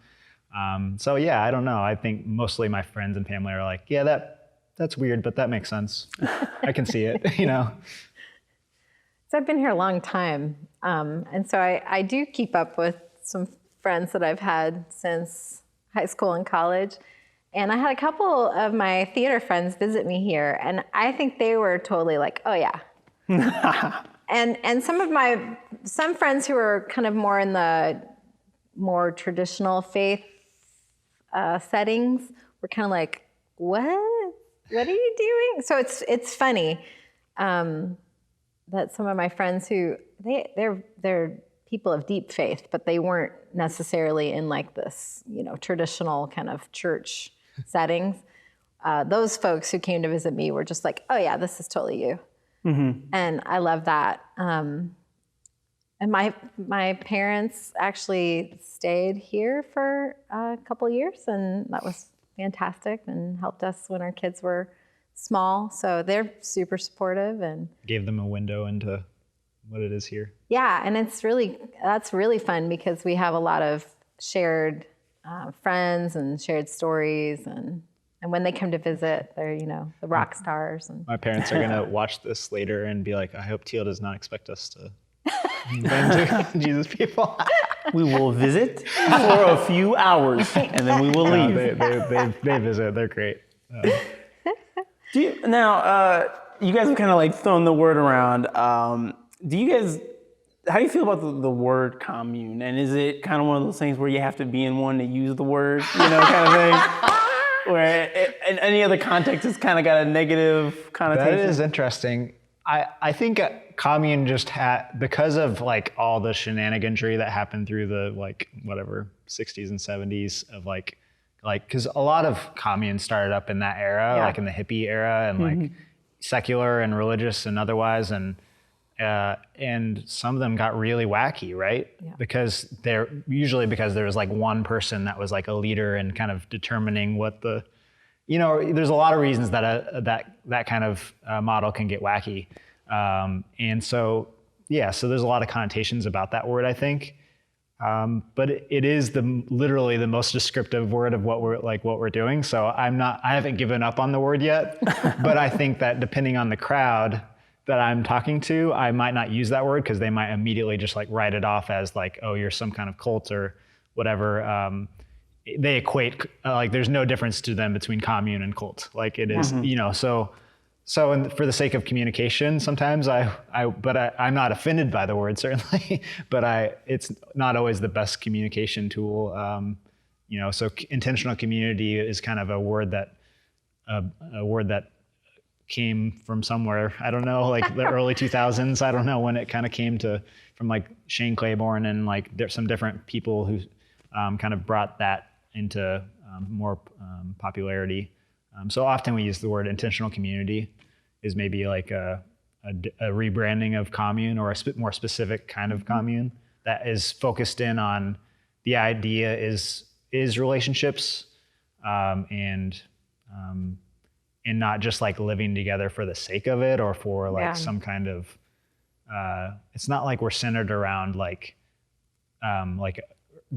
So yeah, I don't know. I think mostly my friends and family are like, yeah, that's weird, but that makes sense. I can see it, So I've been here a long time. And so I do keep up with some friends that I've had since high school and college. And I had a couple of my theater friends visit me here, and I think they were totally like, oh yeah. and some friends who were kind of more in the more traditional faith settings were kind of like, what are you doing? So it's funny that some of my friends who they're people of deep faith, but they weren't necessarily in like this, traditional kind of church settings. Those folks who came to visit me were just like, oh yeah, this is totally you. Mm-hmm. And I love that. And my parents actually stayed here for a couple of years, and that was fantastic and helped us when our kids were small. So they're super supportive and gave them a window into what it is here. Yeah, and that's really fun because we have a lot of shared friends and shared stories, and when they come to visit, they're the rock stars. And my parents are gonna watch this later and be like, I hope Teel does not expect us to bend Jesus people. We will visit for a few hours and then we will leave. They visit. They're great. You guys have kind of like thrown the word around. How do you feel about the word commune? And is it kind of one of those things where you have to be in one to use the word, kind of thing? Where in any other context, it's kind of got a negative connotation? That is interesting. I think commune just had, because of like all the shenaniganry that happened through the 60s and 70s of like, because a lot of communes started up in that era, like in the hippie era, and like secular and religious and otherwise, and some of them got really wacky, right? Yeah. Because there was like one person that was like a leader and kind of determining what the, there's a lot of reasons that that kind of model can get wacky, and so there's a lot of connotations about that word, I think. But it is literally the most descriptive word of what we're doing. So I haven't given up on the word yet, but I think that depending on the crowd that I'm talking to, I might not use that word because they might immediately just like write it off as like, oh, you're some kind of cult or whatever. They equate, there's no difference to them between commune and cult. Like it is, so for the sake of communication, sometimes I'm not offended by the word, certainly, but it's not always the best communication tool. So intentional community is kind of a word that came from somewhere. I don't know, like the early 2000s. I don't know when it kind of came from like Shane Claiborne and like there's some different people who kind of brought that into more popularity. So often we use the word intentional community is maybe like a rebranding of commune, or a more specific kind of commune that is focused in on the idea is relationships, and not just like living together for the sake of it or for like some kind of, it's not like we're centered around like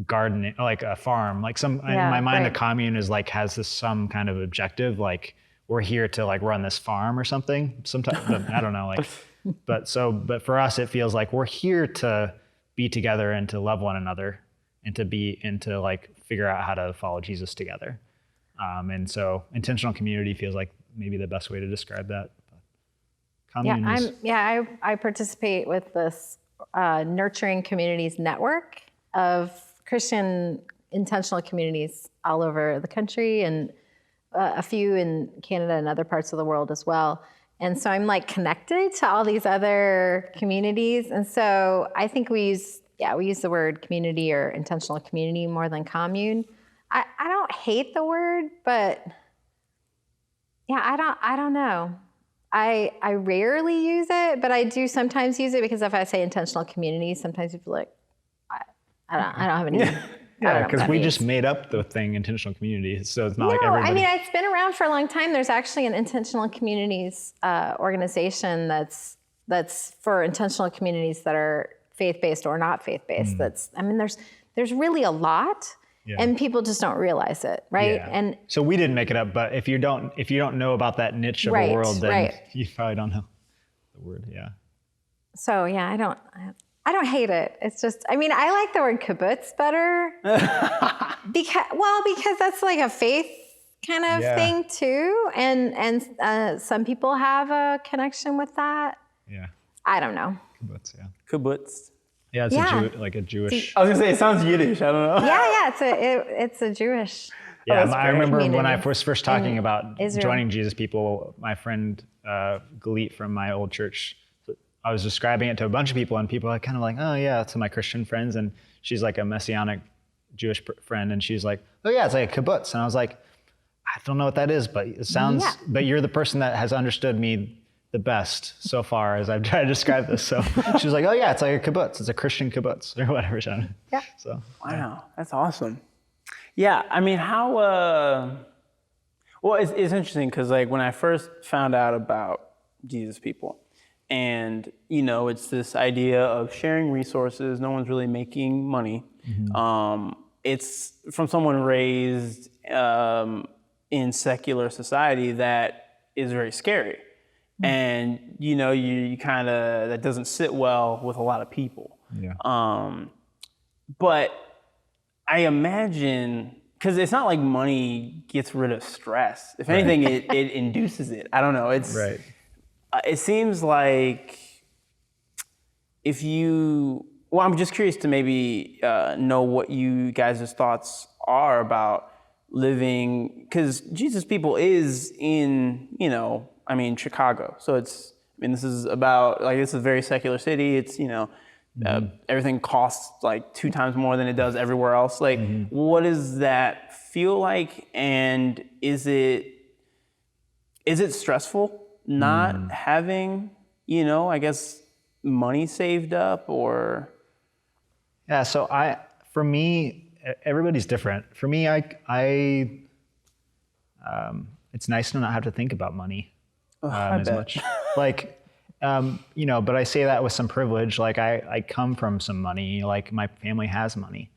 gardening, like a farm, like in my mind, a commune is like, has this some kind of objective, like we're here to like run this farm or something. Sometimes, I don't know, like, but for us, it feels like we're here to be together and to love one another and to like figure out how to follow Jesus together. And so intentional community feels like maybe the best way to describe that. I participate with this Nurturing Communities network of Christian intentional communities all over the country, and a few in Canada and other parts of the world as well. And so I'm like connected to all these other communities. And so I think we use the word community or intentional community more than commune. I don't hate the word, but I don't know. I rarely use it, but I do sometimes use it because if I say intentional community, sometimes people are like, I don't have any. Yeah, because we just made up the thing intentional community, so it's not like everybody. I mean, it's been around for a long time. There's actually an intentional communities organization that's for intentional communities that are faith-based or not faith-based. There's really a lot. Yeah. And people just don't realize it, right? Yeah. And so we didn't make it up, but if you don't know about that niche of a world, then you probably don't know the word. Yeah. So I don't hate it. It's just, I like the word kibbutz better because that's like a faith kind of thing too. And some people have a connection with that. Yeah. I don't know. Kibbutz, yeah. Kibbutz. Yeah, it's a Jewish. I was gonna say it sounds Yiddish. I don't know. Yeah, it's a Jewish. Yeah, that's I remember community when I was first talking about Israel. joining Jesus People, my friend Galit from my old church, I was describing it to a bunch of people, and people are kind of like, oh yeah, to my Christian friends, and she's like a Messianic Jewish friend, and she's like, oh yeah, it's like a kibbutz, and I was like, I don't know what that is, but it sounds, but you're the person that has understood me the best so far as I've tried to describe this. So she was like, oh yeah, it's like a kibbutz. It's a Christian kibbutz or whatever. Yeah. So. Wow, that's awesome. Yeah, I mean, how, well, it's interesting because like when I first found out about Jesus People, and you know, it's this idea of sharing resources, no one's really making money. It's from someone raised in secular society that is very scary. And you know, you kind of, that doesn't sit well with a lot of people. Yeah. But I imagine, because it's not like money gets rid of stress. If anything, it induces it. I don't know. It's Right. It seems like if you, well, I'm just curious to maybe know what you guys' thoughts are about living, because Jesus People is in, you know, I mean, Chicago. So it's, I mean, this is about, like, this is a very secular city. It's, you know, everything costs like 2 times more than it does everywhere else. Like, what does that feel like? And is it stressful not having, you know, I guess, money saved up or? Yeah, so for me, everybody's different. For me, it's nice to not have to think about money as much. Like, you know, but I say that with some privilege. Like I come from some money, like my family has money.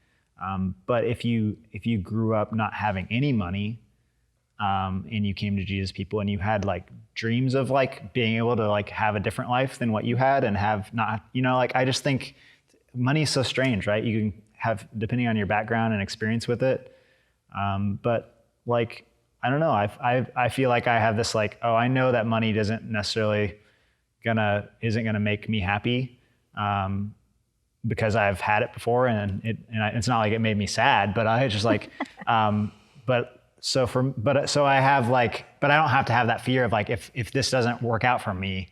But if you grew up not having any money, and you came to Jesus People and you had like dreams of like being able to like have a different life than what you had and have not, you know, like I just think money is so strange, right? You can have, depending on your background and experience with it. But like, I don't know, I feel like I have this like, oh, I know that money isn't gonna make me happy, because I've had it before and it's not like it made me sad, but I just like, so I have like, but I don't have to have that fear of like, if this doesn't work out for me,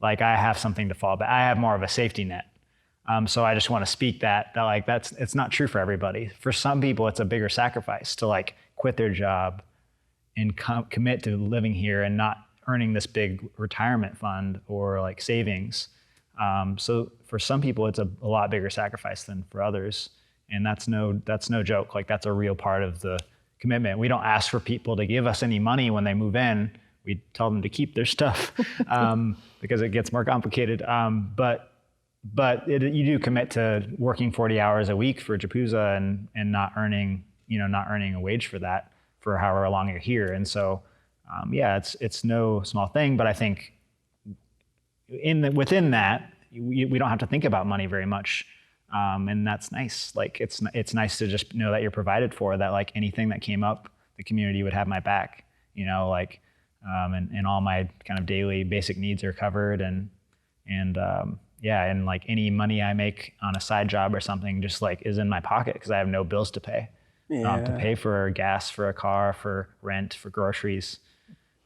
like I have something to fall back. I have more of a safety net. So I just want to speak that like it's not true for everybody. For some people, it's a bigger sacrifice to like quit their job and commit to living here and not earning this big retirement fund or like savings. So for some people, it's a lot bigger sacrifice than for others. And that's no joke. Like that's a real part of the commitment. We don't ask for people to give us any money when they move in. We tell them to keep their stuff because it gets more complicated. But you do commit to working 40 hours a week for Japuza and not earning a wage for that for however long you're here. And so, yeah, it's no small thing. But I think within that, we don't have to think about money very much. And that's nice. Like it's nice to just know that you're provided for, that like anything that came up, the community would have my back, you know, like, and all my kind of daily basic needs are covered and yeah. And like any money I make on a side job or something just like is in my pocket because I have no bills to pay. Yeah. I don't have to pay for gas, for a car, for rent, for groceries.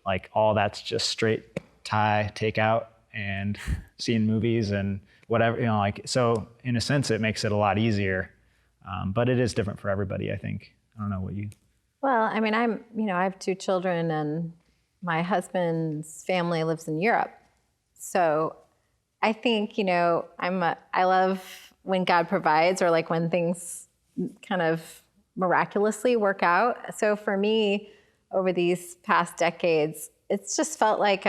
Like all that's just straight Thai takeout and seeing movies and whatever, you know, like, so in a sense, it makes it a lot easier. But it is different for everybody, I think. I don't know what you. Well, I mean, I have 2 children and my husband's family lives in Europe. So I think, you know, I love when God provides or like when things kind of miraculously work out. So for me, over these past decades, it's just felt like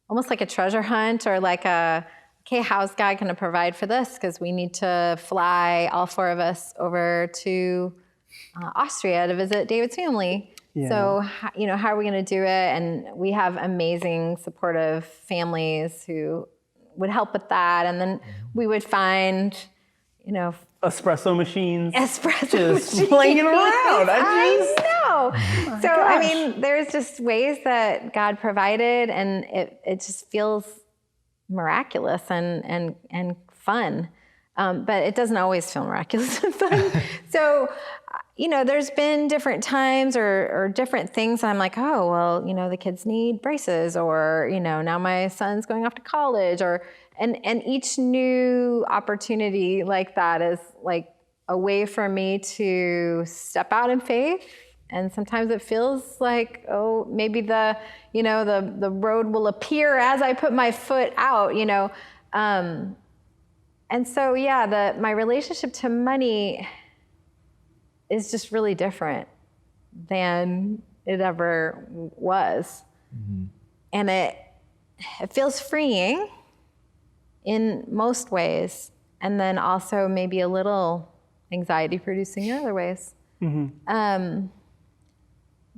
almost like a treasure hunt or like okay, how's God going to provide for this? Because we need to fly, all 4 of us, over to Austria to visit David's family. Yeah. So, you know, how are we going to do it? And we have amazing, supportive families who would help with that. And then we would find, you know, espresso machines. Just laying around. I know. know. So, I mean, there's just ways that God provided, and it just feels miraculous and fun. But it doesn't always feel miraculous and fun. So, there's been different times or different things. I'm like, oh, well, the kids need braces, or, now my son's going off to college, and each new opportunity like that is like a way for me to step out in faith. And sometimes it feels like, oh, maybe the road will appear as I put my foot out, and so, my relationship to money is just really different than it ever was. Mm-hmm. And it feels freeing in most ways, and then also maybe a little anxiety producing in other ways. Mm-hmm.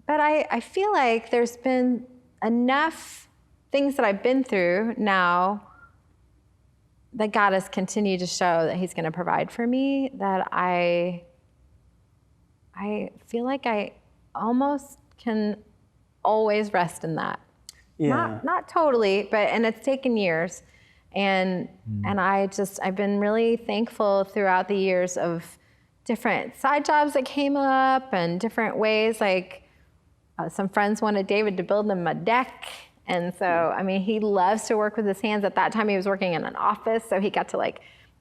But I feel like there's been enough things that I've been through now that God has continued to show that he's going to provide for me, that I feel like I almost can always rest in that. Yeah. Not totally, and it's taken years. And I've been really thankful throughout the years of different side jobs that came up and different ways. Like some friends wanted David to build them a deck. And so, he loves to work with his hands. At that time, he was working in an office, so he got to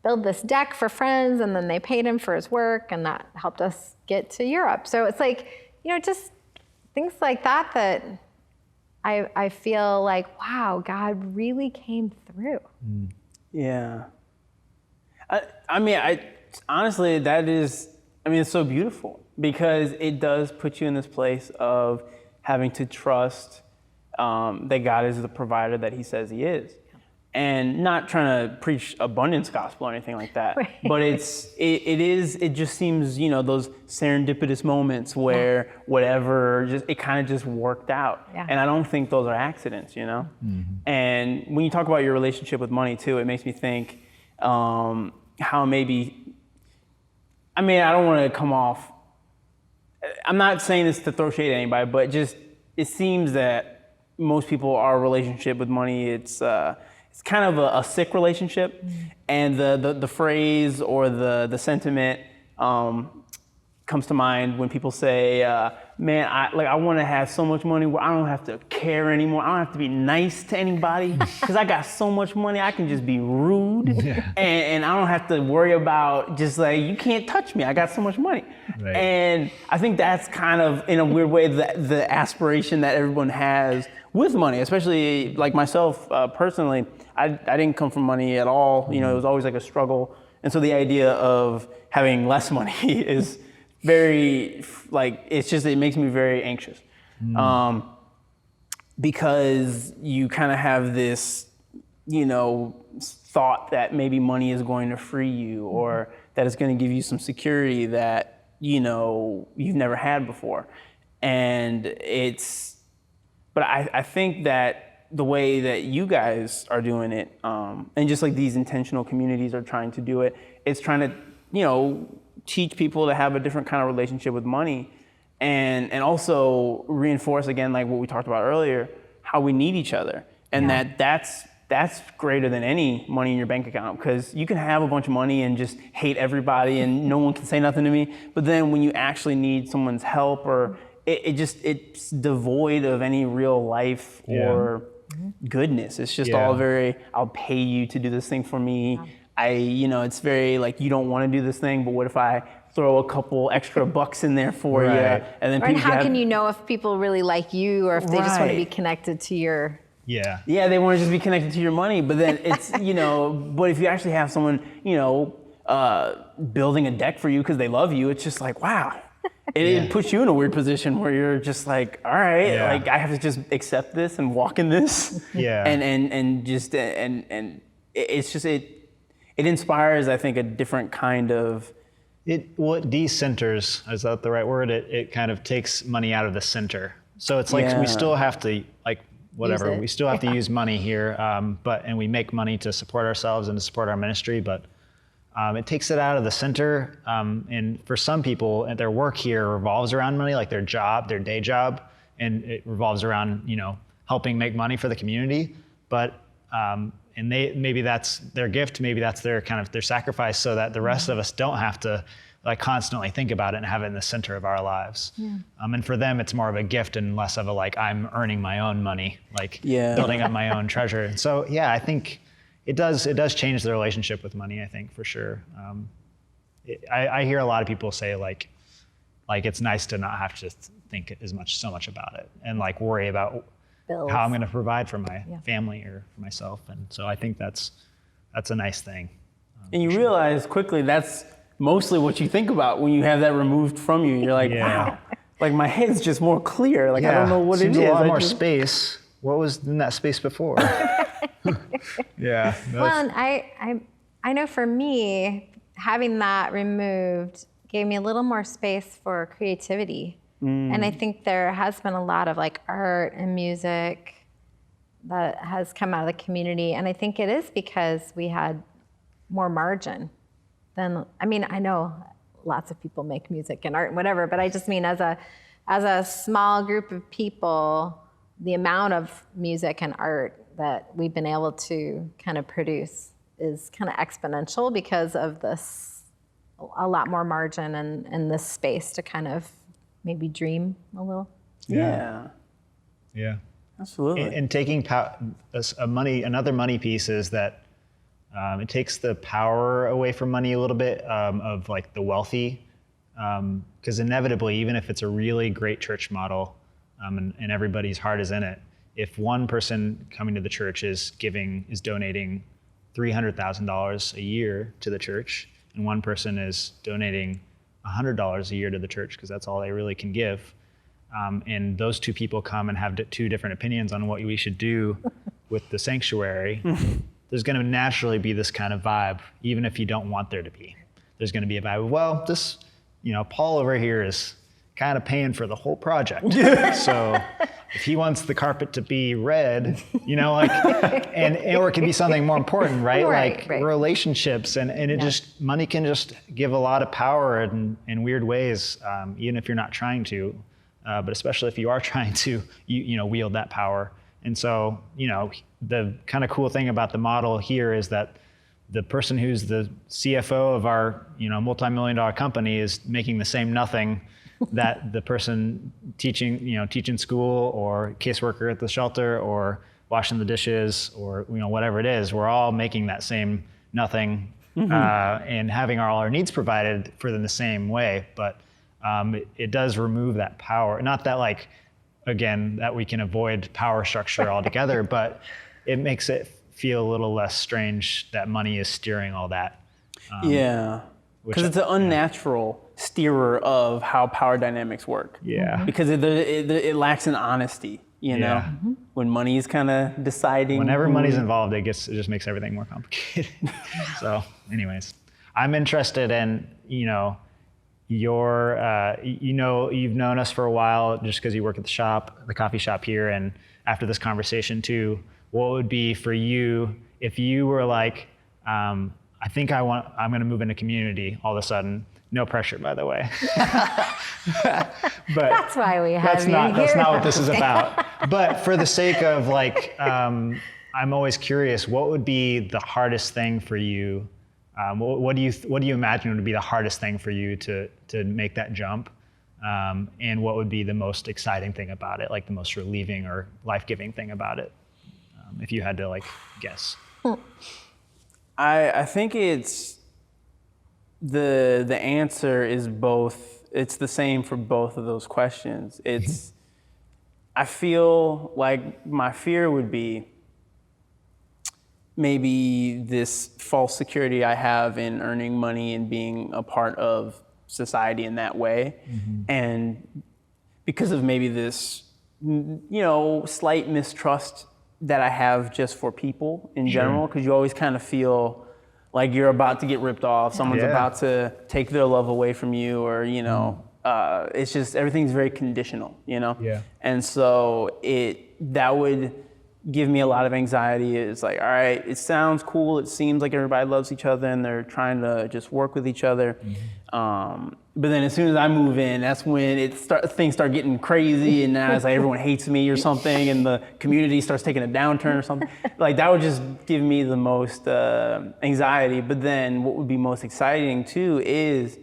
build this deck for friends, and then they paid him for his work, and that helped us get to Europe. So it's just things like that I feel like, wow, God really came through. Yeah. Honestly, that is, it's so beautiful, because it does put you in this place of having to trust that God is the provider that he says he is. And not trying to preach abundance gospel or anything like that, right. But it just seems, those serendipitous moments where whatever, it kind of just worked out. Yeah. And I don't think those are accidents, Mm-hmm. And when you talk about your relationship with money too, it makes me think how maybe, I don't want to come off, I'm not saying this to throw shade at anybody, but just, it seems that most people, our relationship with money, it's kind of a sick relationship. Mm-hmm. And the phrase or the sentiment comes to mind when people say, man, I want to have so much money where I don't have to care anymore. I don't have to be nice to anybody because I got so much money. I can just be rude. Yeah. And I don't have to worry about just you can't touch me. I got so much money. Right. And I think that's kind of, in a weird way, the aspiration that everyone has with money, especially like myself personally. I didn't come from money at all. Mm-hmm. It was always a struggle. And so the idea of having less money is very, it makes me very anxious. Mm. Because you kind of have this, thought that maybe money is going to free you, or that it's going to give you some security that, you've never had before. And but I think that the way that you guys are doing it, and just these intentional communities are trying to do it, it's trying to, teach people to have a different kind of relationship with money, and also reinforce again, what we talked about earlier, how we need each other, and that's greater than any money in your bank account, because you can have a bunch of money and just hate everybody and no one can say nothing to me, but then when you actually need someone's help, or it's devoid of any real life or goodness. It's just all very, I'll pay you to do this thing for me. Yeah. It's very you don't want to do this thing, but what if I throw a couple extra bucks in there for you? And then how can you know if people really like you, or if they just want to be connected to your... Yeah, they want to just be connected to your money, but then it's, but if you actually have someone, building a deck for you because they love you, it's just wow. It puts you in a weird position where you're just all right, I have to just accept this and walk in this. Yeah. And it's just, it inspires, I think, a different kind of... It decenters, is that the right word? It kind of takes money out of the center. So it's we still have to, we still have to use money here, and we make money to support ourselves and to support our ministry, but it takes it out of the center. And for some people, their work here revolves around money, like their job, their day job, and it revolves around, helping make money for the community. But and maybe that's their gift, maybe that's their kind of their sacrifice, so that the rest of us don't have to like constantly think about it and have it in the center of our lives. And for them, it's more of a gift and less of a like I'm earning my own money, like building up my own treasure. And so I think it does change the relationship with money, I think, for sure. I hear a lot of people say like it's nice to not have to think so much about it and like worry about Bills. how I'm going to provide for my family or for myself. And so I think that's a nice thing. And you realize quickly that's mostly what you think about when you have that removed from you. You're like, wow, like my head's just more clear. Like I don't know what Seems it is. a lot more space. What was in that space before? Well, and I know for me, having that removed gave me a little more space for creativity. And I think there has been a lot of like art and music that has come out of the community. And I think it is because we had more margin than, I know lots of people make music and art and whatever, but I just mean as a small group of people, the amount of music and art that we've been able to kind of produce is kind of exponential because of this, a lot more margin and this space to kind of maybe dream a little. Yeah. Absolutely. And taking another money piece is that it takes the power away from money a little bit of like the wealthy, because inevitably, even if it's a really great church model and everybody's heart is in it, if one person coming to the church is donating $300,000 a year to the church, and one person is donating $100 a year to the church because that's all they really can give, and those two people come and have two different opinions on what we should do with the sanctuary, there's going to naturally be this kind of vibe, even if you don't want there to be. There's going to be a vibe of, well, this, Paul over here is kind of paying for the whole project. So if he wants the carpet to be red, or it can be something more important, right? Like relationships and it just, money can just give a lot of power in weird ways, even if you're not trying to, but especially if you are trying to, wield that power. And so, the kind of cool thing about the model here is that the person who's the CFO of our, multi-million-dollar company is making the same nothing that the person teaching school or caseworker at the shelter or washing the dishes or, whatever it is. We're all making that same nothing and having all our needs provided for them the same way. But it does remove that power. Not that again, that we can avoid power structure altogether, but it makes it feel a little less strange that money is steering all that. Because it's an unnatural steerer of how power dynamics work. Because it lacks an honesty, when money is kind of deciding. Whenever money's involved, it just makes everything more complicated. So anyways, I'm interested in, you've known us for a while just because you work at the coffee shop here, and after this conversation too, what would be for you if you were like, I'm going to move into community all of a sudden? No pressure, by the way. But that's why we have That's not what this is about. But for the sake of I'm always curious, what would be the hardest thing for you? What do you imagine would be the hardest thing for you to make that jump? And what would be the most exciting thing about it, like the most relieving or life-giving thing about it, if you had to guess? I think it's the answer is both. It's the same for both of those questions. I feel like my fear would be maybe this false security I have in earning money and being a part of society in that way. And because of maybe this, slight mistrust that I have just for people in general, because you always kind of feel like you're about to get ripped off, someone's about to take their love away from you, or, it's just, everything's very conditional, And so that would give me a lot of anxiety is like, all right, it sounds cool. It seems like everybody loves each other and they're trying to just work with each other. But then as soon as I move in, that's when things start getting crazy, and now it's like everyone hates me or something, and the community starts taking a downturn or something. Like that would just give me the most anxiety. But then what would be most exciting too is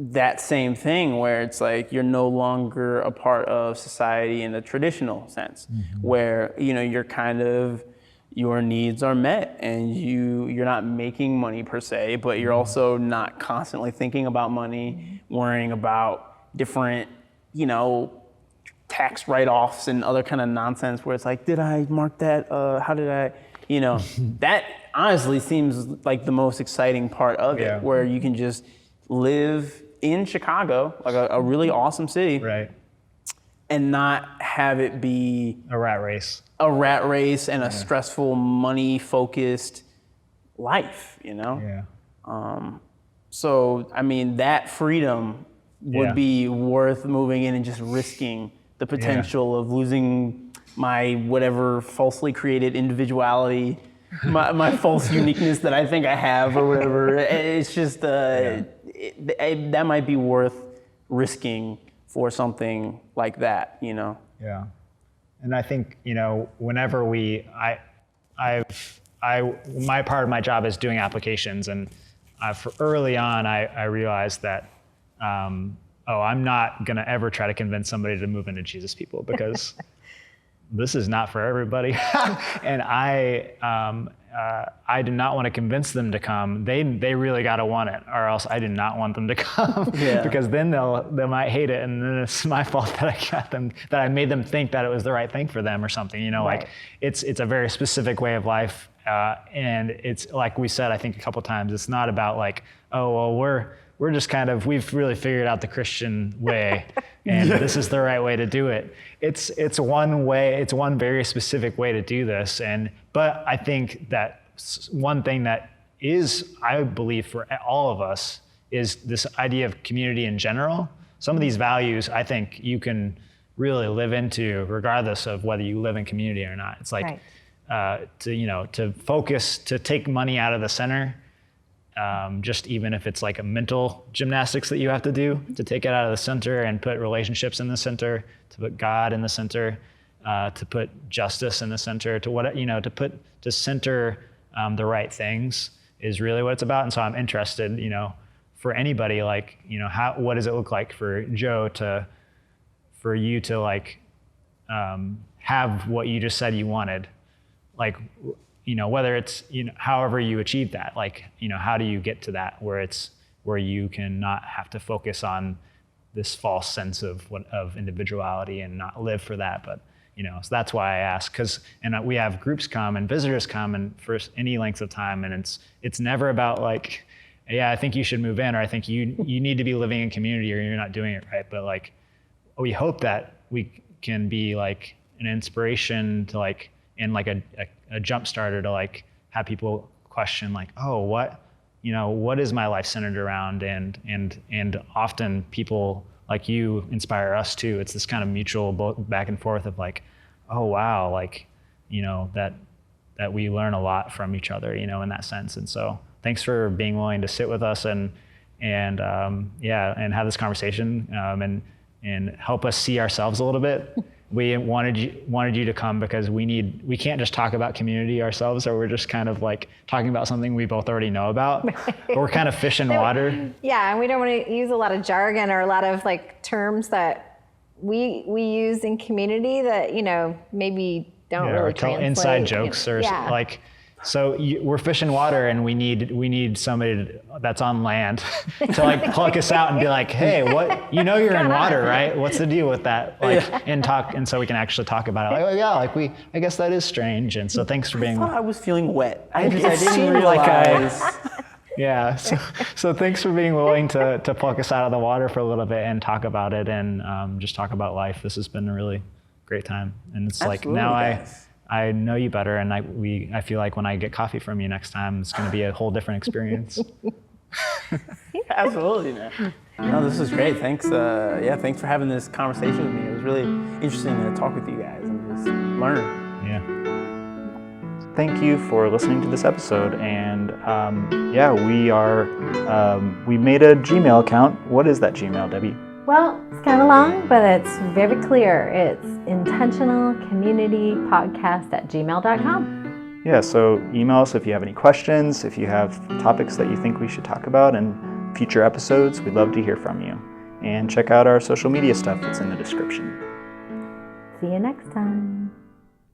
that same thing where it's like you're no longer a part of society in the traditional sense, where you're kind of, your needs are met and you're not making money per se, but you're also not constantly thinking about money, worrying about different, tax write-offs and other kind of nonsense where it's like, did I mark that? How did I, that honestly seems like the most exciting part of it, where you can just live in Chicago, like a really awesome city, Right. and not have it be A rat race. And a stressful, money-focused life, Yeah. So, I mean, that freedom would be worth moving in and just risking the potential of losing my whatever falsely created individuality, my false uniqueness that I think I have or whatever. It's just, that might be worth risking for something like that, Yeah. And I think, whenever my part of my job is doing applications, and early on, I realized that, I'm not going to ever try to convince somebody to move into Jesus People, because this is not for everybody. And I did not want to convince them to come. They really got to want it, or else I did not want them to come, because then they might hate it, and then it's my fault that I made them think that it was the right thing for them or something. Like it's a very specific way of life, and it's like we said, I think a couple times, it's not about like, oh well, we're just we've really figured out the Christian way, and this is the right way to do it. It's one way, it's one very specific way to do this. But I think that one thing that is, I believe, for all of us, is this idea of community in general. Some of these values, I think you can really live into regardless of whether you live in community or not. It's like, to focus, to take money out of the center, just even if it's like a mental gymnastics that you have to do, to take it out of the center and put relationships in the center, to put God in the center, to put justice in the center, to center the right things is really what it's about. And so I'm interested, for anybody, like, what does it look like for Joe for you to like have what you just said you wanted, like, whether it's, however you achieve that, like, how do you get to that where you can not have to focus on this false sense of individuality and not live for that, but so that's why I ask, and we have groups come and visitors come and for any length of time, and it's never about like, I think you should move in, or I think you need to be living in community, or you're not doing it right. But like, we hope that we can be like an inspiration to like, and like a jump starter to like have people question like, oh, what is my life centered around? And often people like you inspire us too. It's this kind of mutual back and forth of like, oh wow, like, that we learn a lot from each other, in that sense. And so thanks for being willing to sit with us and have this conversation, and help us see ourselves a little bit. We wanted you to come because we can't just talk about community ourselves, or we're just kind of like talking about something we both already know about. But we're kind of fish in water. Yeah, and we don't want to use a lot of jargon or a lot of like terms that we use in community that maybe don't really translate. Inside jokes or like. So we're fish in water, and we need somebody that's on land to like pluck us out and be like, hey, what, you're in water, right? What's the deal with that? Like, and so we can actually talk about it. Like, I guess that is strange. And so thanks for being. I thought I was feeling wet. I didn't realize. Yeah. So thanks for being willing to pluck us out of the water for a little bit and talk about it, and just talk about life. This has been a really great time. And it's like, now I know you better, and I feel like when I get coffee from you next time, it's going to be a whole different experience. Absolutely, man. No, this was great. Thanks. Thanks for having this conversation with me. It was really interesting to talk with you guys and just learn. Yeah. thank you for listening to this episode. And we made a Gmail account. What is that Gmail, Debbie? Well, it's kind of long, but it's very clear. It's intentionalcommunitypodcast@gmail.com. Yeah, so email us if you have any questions, if you have topics that you think we should talk about in future episodes. We'd love to hear from you. And check out our social media stuff that's in the description. See you next time.